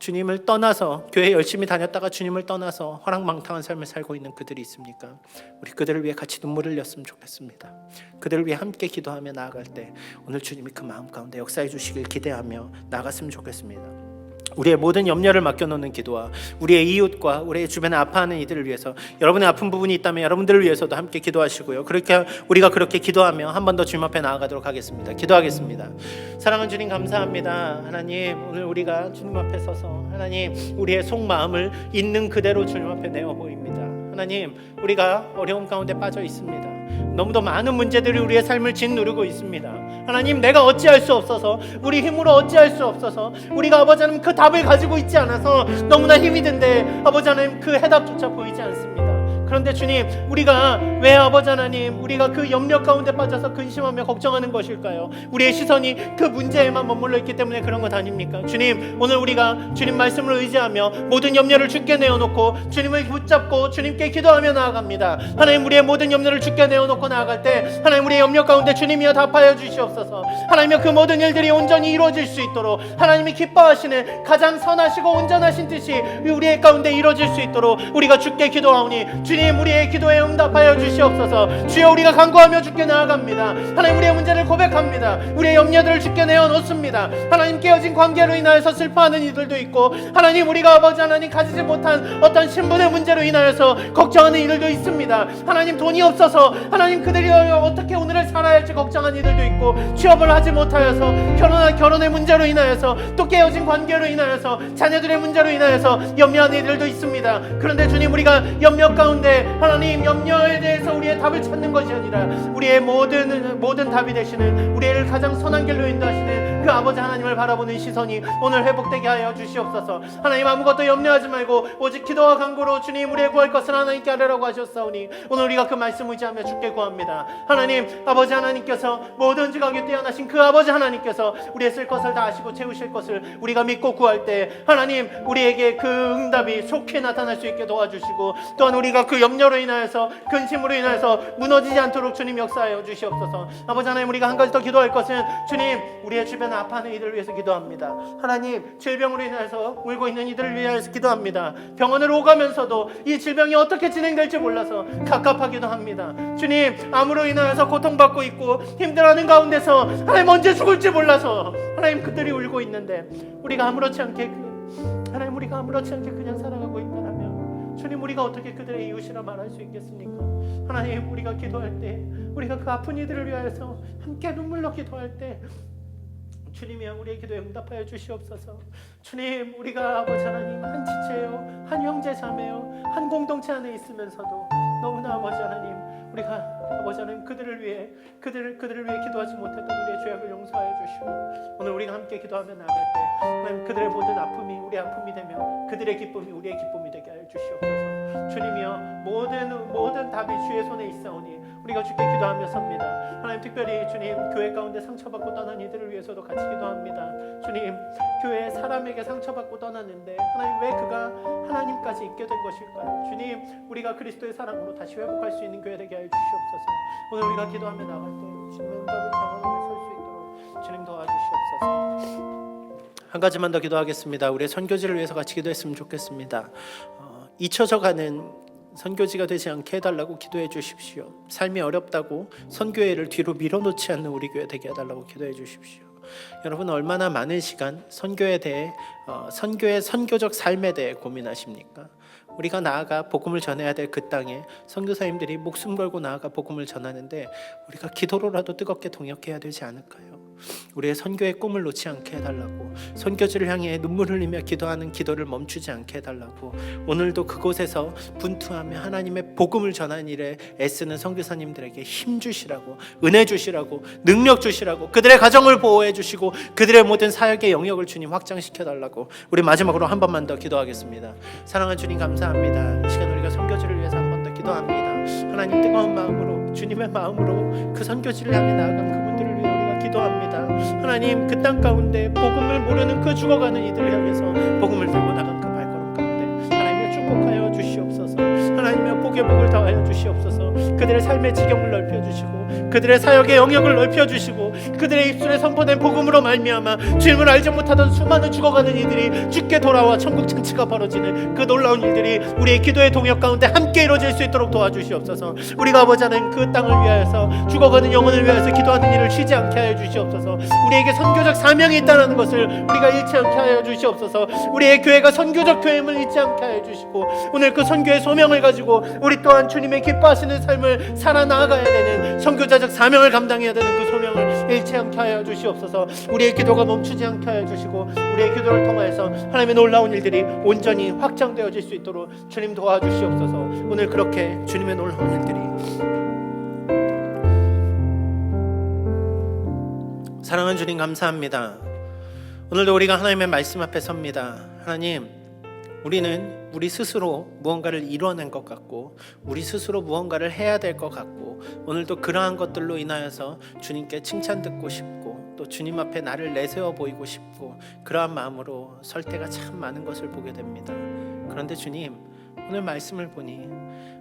주님을 떠나서 교회 열심히 다녔다가 주님을 떠나서 화랑망탕한 삶을 살고 있는 그들이 있습니까? 우리 그들을 위해 같이 눈물을 흘렸으면 좋겠습니다. 그들을 위해 함께 기도하며 나아갈 때 오늘 주님이 그 마음 가운데 역사해 주시길 기대하며 나아갔으면 좋겠습니다. 우리의 모든 염려를 맡겨놓는 기도와 우리의 이웃과 우리의 주변에 아파하는 이들을 위해서, 여러분의 아픈 부분이 있다면 여러분들을 위해서도 함께 기도하시고요. 그렇게 우리가 그렇게 기도하며 한 번 더 주님 앞에 나아가도록 하겠습니다. 기도하겠습니다. 사랑하는 주님, 감사합니다. 하나님, 오늘 우리가 주님 앞에 서서 하나님 우리의 속마음을 있는 그대로 주님 앞에 내어 보입니다. 하나님, 우리가 어려움 가운데 빠져 있습니다. 너무도 많은 문제들이 우리의 삶을 짓누르고 있습니다. 하나님, 내가 어찌할 수 없어서, 우리 힘으로 어찌할 수 없어서, 우리가 아버지 하나님 그 답을 가지고 있지 않아서 너무나 힘이 든데 아버지 하나님 그 해답조차 보이지 않습니다. 그런데 주님, 우리가 왜 아버지 하나님 우리가 그 염려 가운데 빠져서 근심하며 걱정하는 것일까요? 우리의 시선이 그 문제에만 머물러 있기 때문에 그런 것 아닙니까? 주님, 오늘 우리가 주님 말씀을 의지하며 모든 염려를 주께 내어놓고 주님을 붙잡고 주님께 기도하며 나아갑니다. 하나님, 우리의 모든 염려를 주께 내어놓고 나아갈 때 하나님 우리의 염려 가운데 주님이여 답하여 주시옵소서. 하나님이여 그 모든 일들이 온전히 이루어질 수 있도록 하나님이 기뻐하시는 가장 선하시고 온전하신 뜻이 우리의 가운데 이루어질 수 있도록 우리가 주께 기도하오니 주님, 우리의 기도에 응답하여 주시옵소서. 주여, 우리가 간구하며 주께 나아갑니다. 하나님, 우리의 문제를 고백합니다. 우리의 염려들을 주께 내어놓습니다. 하나님, 깨어진 관계로 인하여서 슬퍼하는 이들도 있고, 하나님 우리가 아버지 하나님 가지지 못한 어떤 신분의 문제로 인하여서 걱정하는 이들도 있습니다. 하나님, 돈이 없어서 하나님 그들이 어떻게 오늘을 살아야 할지 걱정하는 이들도 있고, 취업을 하지 못하여서 결혼의 문제로 인하여서, 또 깨어진 관계로 인하여서, 자녀들의 문제로 인하여서 염려하는 이들도 있습니다. 그런데 주님, 우리가 염려 가운데 하나님 염려에 대해서 우리의 답을 찾는 것이 아니라 우리의 모든 답이 되시는, 우리를 가장 선한 길로 인도하시는 그 아버지 하나님을 바라보는 시선이 오늘 회복되게 하여 주시옵소서. 하나님, 아무것도 염려하지 말고 오직 기도와 간구로 주님 우리의 구할 것을 하나님께 하려고 하셨사오니 오늘 우리가 그 말씀 의지하며 주께 구합니다. 하나님, 아버지 하나님께서 모든 지각에 뛰어나신 그 아버지 하나님께서 우리의 쓸 것을 다 아시고 채우실 것을 우리가 믿고 구할 때 하나님 우리에게 그 응답이 속히 나타날 수 있게 도와주시고, 또한 우리가 그 염려로 인하여서, 근심으로 인하여서 무너지지 않도록 주님 역사하여 주시옵소서. 아버지 하나님, 우리가 한 가지 더 기도할 것은 주님, 우리의 주변에 아파하는 이들을 위해서 기도합니다. 하나님, 질병으로 인해서 울고 있는 이들을 위해서 기도합니다. 병원을 오가면서도 이 질병이 어떻게 진행될지 몰라서 갑갑하기도 합니다. 주님, 암으로 인하여서 고통받고 있고 힘들어하는 가운데서 하나님 언제 죽을지 몰라서 하나님 그들이 울고 있는데 우리가 아무렇지 않게 그냥 살아가고 있다면 주님, 우리가 어떻게 그들의 이웃이라 말할 수 있겠습니까? 하나님, 우리가 기도할 때, 우리가 그 아픈 이들을 위하여서 함께 눈물로 기도할 때 주님이여 우리의 기도에 응답하여 주시옵소서. 주님, 우리가 아버지 하나님 한 지체요, 한 형제 자매요, 한 공동체 안에 있으면서도 너무나 아버지 하나님 우리가 아버지 하나님 그들을 위해 기도하지 못했던 우리의 죄악을 용서하여 주시고, 오늘 우리가 함께 기도하며 나아갈 때 하나님 그들의 모든 아픔이 우리의 아픔이 되며 그들의 기쁨이 우리의 기쁨이 되게 하여 주시옵소서. 주님이여 모든 답이 주의 손에 있사오니 우리가 주께 기도하며 섭니다. 하나님, 특별히 주님 교회 가운데 상처받고 떠난 이들을 위해서도 같이 기도합니다. 주님, 교회 사람에게 상처받고 떠났는데 하나님 왜 그가 하나님까지 있게 된 것일까요? 주님, 우리가 그리스도의 사랑으로 다시 회복할 수 있는 교회 되게 하여 주시옵소서. 오늘 우리가 기도하며 나갈 때 주님의 응답을 경험하며 설 수 있도록 주님 도와주시옵소서. 한 가지만 더 기도하겠습니다. 우리의 선교지를 위해서 같이 기도했으면 좋겠습니다. 잊혀져가는 선교지가 되지 않게 해달라고 기도해 주십시오. 삶이 어렵다고 선교회를 뒤로 밀어놓지 않는 우리 교회 되게 해달라고 기도해 주십시오. 여러분, 얼마나 많은 시간 선교에 대해 선교의 선교적 삶에 대해 고민하십니까? 우리가 나아가 복음을 전해야 될 그 땅에 선교사님들이 목숨 걸고 나아가 복음을 전하는데 우리가 기도로라도 뜨겁게 동역해야 되지 않을까요? 우리의 선교의 꿈을 놓지 않게 해달라고, 선교지를 향해 눈물 흘리며 기도하는 기도를 멈추지 않게 해달라고, 오늘도 그곳에서 분투하며 하나님의 복음을 전하는 일에 애쓰는 선교사님들에게 힘 주시라고, 은혜 주시라고, 능력 주시라고, 그들의 가정을 보호해 주시고 그들의 모든 사역의 영역을 주님 확장시켜 달라고, 우리 마지막으로 한 번만 더 기도하겠습니다. 사랑하는 주님, 감사합니다. 이 시간 우리가 선교지를 위해서 한 번 더 기도합니다. 하나님, 뜨거운 마음으로, 주님의 마음으로 그 선교지를 향해 나아간 그분들을 위해 우리가 기도합니다. 하나님, 그 땅 가운데 복음을 모르는 그 죽어가는 이들을 향해서 복음을 들고 나간 그 발걸음 가운데 하나님의 축복하여 주시옵소서. 하나님의 복의 복을 더하여 주시옵소서. 그들의 삶의 지경을 넓혀주시고 그들의 사역의 영역을 넓혀주시고 그들의 입술에 선포된 복음으로 말미암아 주님을 알지 못하던 수많은 죽어가는 이들이 주께 돌아와 천국 잔치가 벌어지는 그 놀라운 일들이 우리의 기도의 동역 가운데 함께 이루어질 수 있도록 도와주시옵소서. 우리가 아버지 하나님 그 땅을 위하여서 죽어가는 영혼을 위하여서 기도하는 일을 쉬지 않게 하여 주시옵소서. 우리에게 선교적 사명이 있다는 것을 우리가 잃지 않게 하여 주시옵소서. 우리의 교회가 선교적 교회임을 잊지 않게 하여 주시고 오늘 그 선교의 소명을 가지고 우리 또한 주님의 기뻐하시는 삶을 살아나가야 되는 선교자적 사명을 감당해야 되는 그 소명을 잃지 않게 하여 주시옵소서. 우리의 기도가 멈추지 않게 하여 주시고 우리의 기도를 통하여서 하나님의 놀라운 일들이 온전히 확장되어질 수 있도록 주님 도와주시옵소서. 오늘 그렇게 주님의 놀라운 일들이 사랑하는 주님 감사합니다. 오늘도 우리가 하나님의 말씀 앞에 섭니다. 하나님, 우리는 우리 스스로 무언가를 이뤄낸 것 같고 우리 스스로 무언가를 해야 될 것 같고 오늘도 그러한 것들로 인하여서 주님께 칭찬 듣고 싶고 또 주님 앞에 나를 내세워 보이고 싶고 그러한 마음으로 설 때가 참 많은 것을 보게 됩니다. 그런데 주님, 오늘 말씀을 보니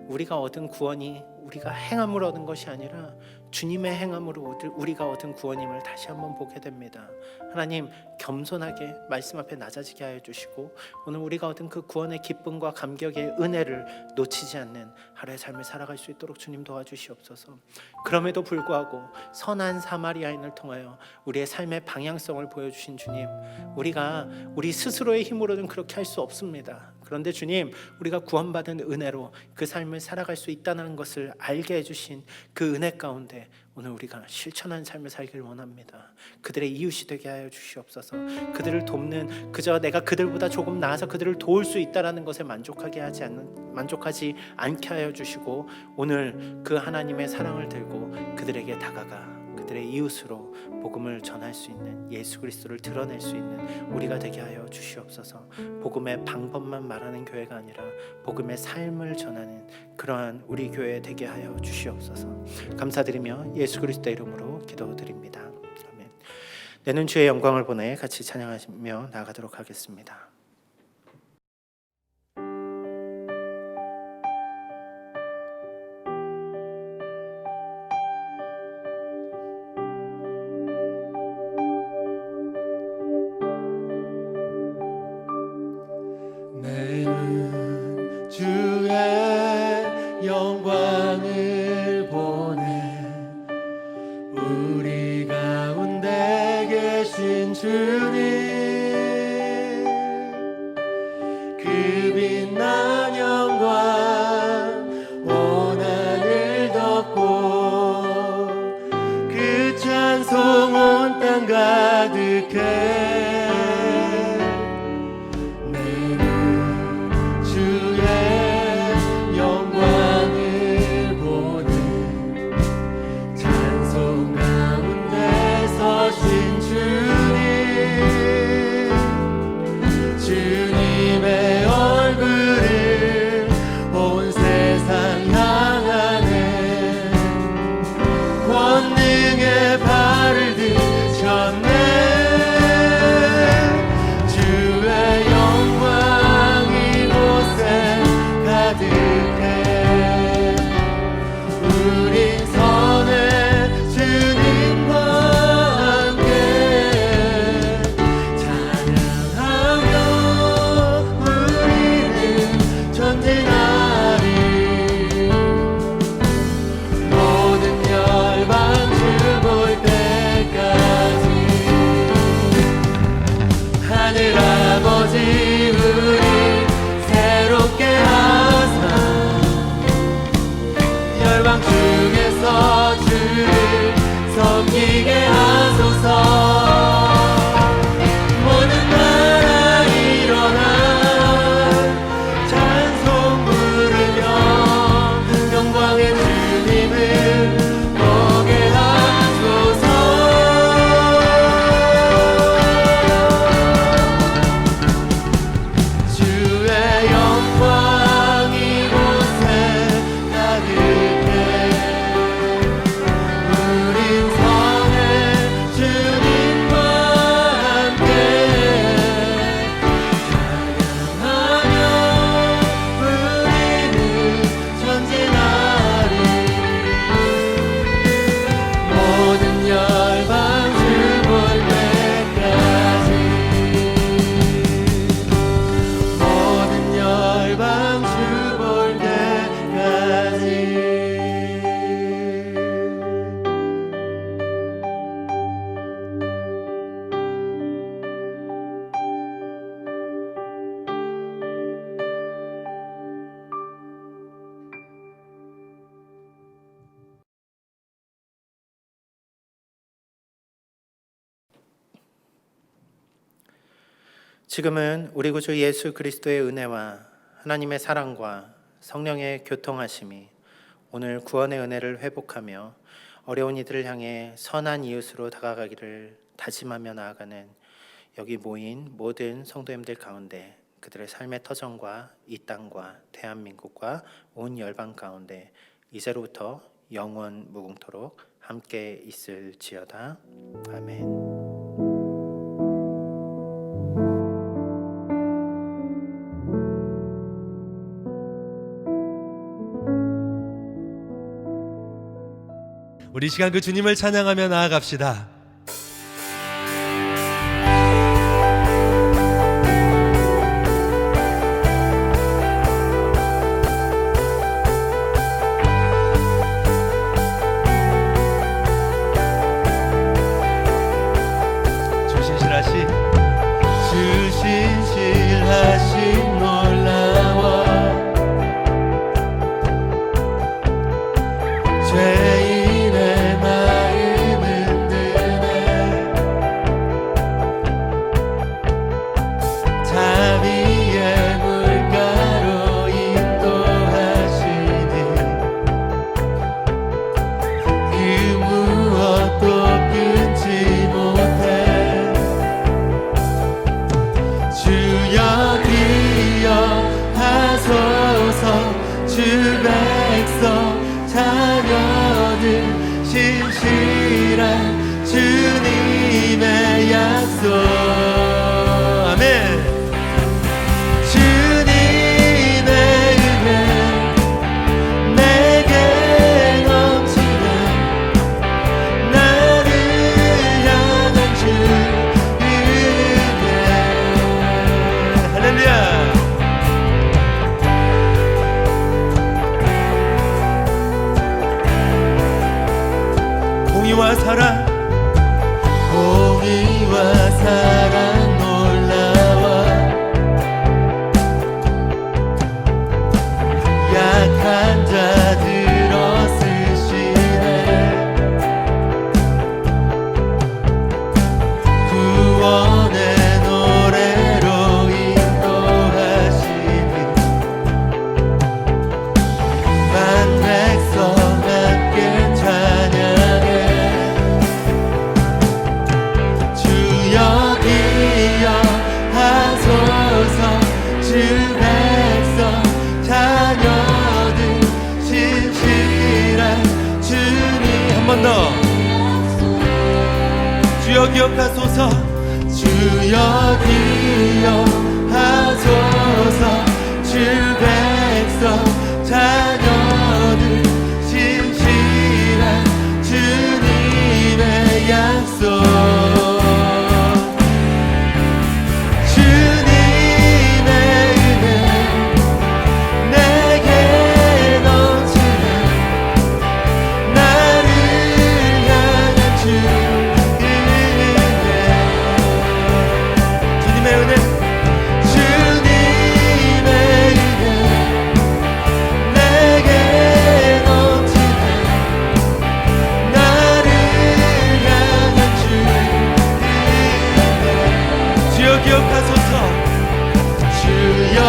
우리가 얻은 구원이 우리가 행함으로 얻은 것이 아니라 주님의 행함으로 우리가 얻은 구원임을 다시 한번 보게 됩니다. 하나님, 겸손하게 말씀 앞에 낮아지게 하여 주시고 오늘 우리가 얻은 그 구원의 기쁨과 감격의 은혜를 놓치지 않는 하루의 삶을 살아갈 수 있도록 주님 도와주시옵소서. 그럼에도 불구하고 선한 사마리아인을 통하여 우리의 삶의 방향성을 보여주신 주님, 우리가 우리 스스로의 힘으로는 그렇게 할 수 없습니다. 그런데 주님, 우리가 구원받은 은혜로 그 삶을 살아갈 수 있다는 것을 알게 해주신 그 은혜 가운데 오늘 우리가 실천한 삶을 살기를 원합니다. 그들의 이웃이 되게 하여 주시옵소서. 그들을 돕는, 그저 내가 그들보다 조금 나아서 그들을 도울 수 있다는 것에 만족하지 않게 하여 주시고 오늘 그 하나님의 사랑을 들고 그들에게 다가가 그들의 이웃으로 복음을 전할 수 있는, 예수 그리스도를 드러낼 수 있는 우리가 되게 하여 주시옵소서. 복음의 방법만 말하는 교회가 아니라 복음의 삶을 전하는 그러한 우리 교회 되게 하여 주시옵소서. 감사드리며 예수 그리스도의 이름으로 기도드립니다. 아멘. 내는 주의 영광을 보내 같이 찬양하며 나가도록 하겠습니다. 내는 주의 영광을 보내 우리 가운데 계신 주님 그 빛난 영광 온 하늘 덮고 그 찬송 온 땅 가득해 주님의 얼굴 지금은 우리 구주 예수 그리스도의 은혜와 하나님의 사랑과 성령의 교통하심이 오늘 구원의 은혜를 회복하며 어려운 이들을 향해 선한 이웃으로 다가가기를 다짐하며 나아가는 여기 모인 모든 성도님들 가운데 그들의 삶의 터전과 이 땅과 대한민국과 온 열방 가운데 이제로부터 영원 무궁토록 함께 있을지어다. 아멘. 우리 시간 그 주님을 찬양하며 나아갑시다. 주신실하신 놀라워 죄인의 마음 흔드네 자비의 물가로 인도하시니 그 무엇도 끊지 못해 주여 기억하소서 주 백성 자녀들 신실한 주님의 약속 아멘. 주님의 은혜 내게 넘치네 나를 향한 주 은혜 할렐루야. 공의와 사랑 공의와 사랑 놀라워 약한 자들 얻으시네 구원의 노래로 인도하시니 만 백성 함께 찬양해 주여 기억하소서 주 백성 자녀들 신실한 주님 한 번 더 주여 기억하소서 주여 기억하소서 주 백성 자녀들 신실한 주님의 약속 주님의 은혜 내게 넘치네 나를 향한 주 은혜 주님의 은혜 주님의 은혜 내게 넘치네 나를 향한 주 은혜 주여 기억하소서 주여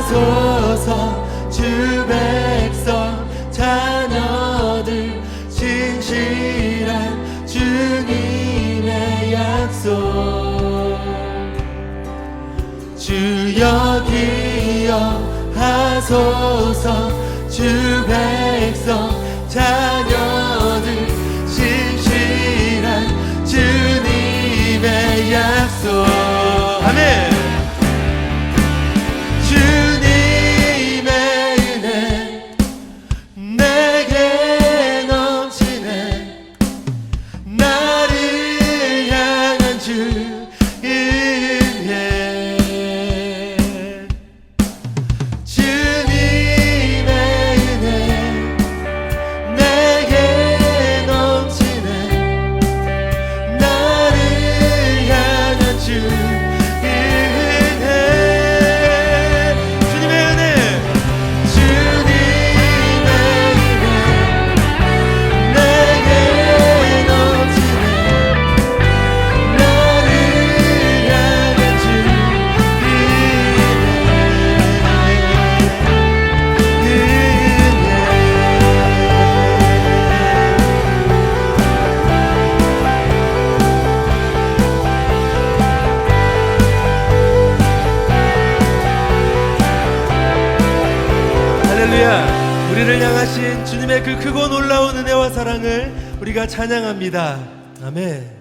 기억하소서 주 백성 자녀들 신실한 주님의 약속 주여 기억하소서 주 백성 자녀들 신실한 주님의 약속 아멘. 주님의 은혜 내게 넘치네 나를 향한 주 은혜 주님의 은혜 내게 넘치네 나를 향한 주 우리를 향하신 주님의 그 크고 놀라운 은혜와 사랑을 우리가 찬양합니다. 아멘.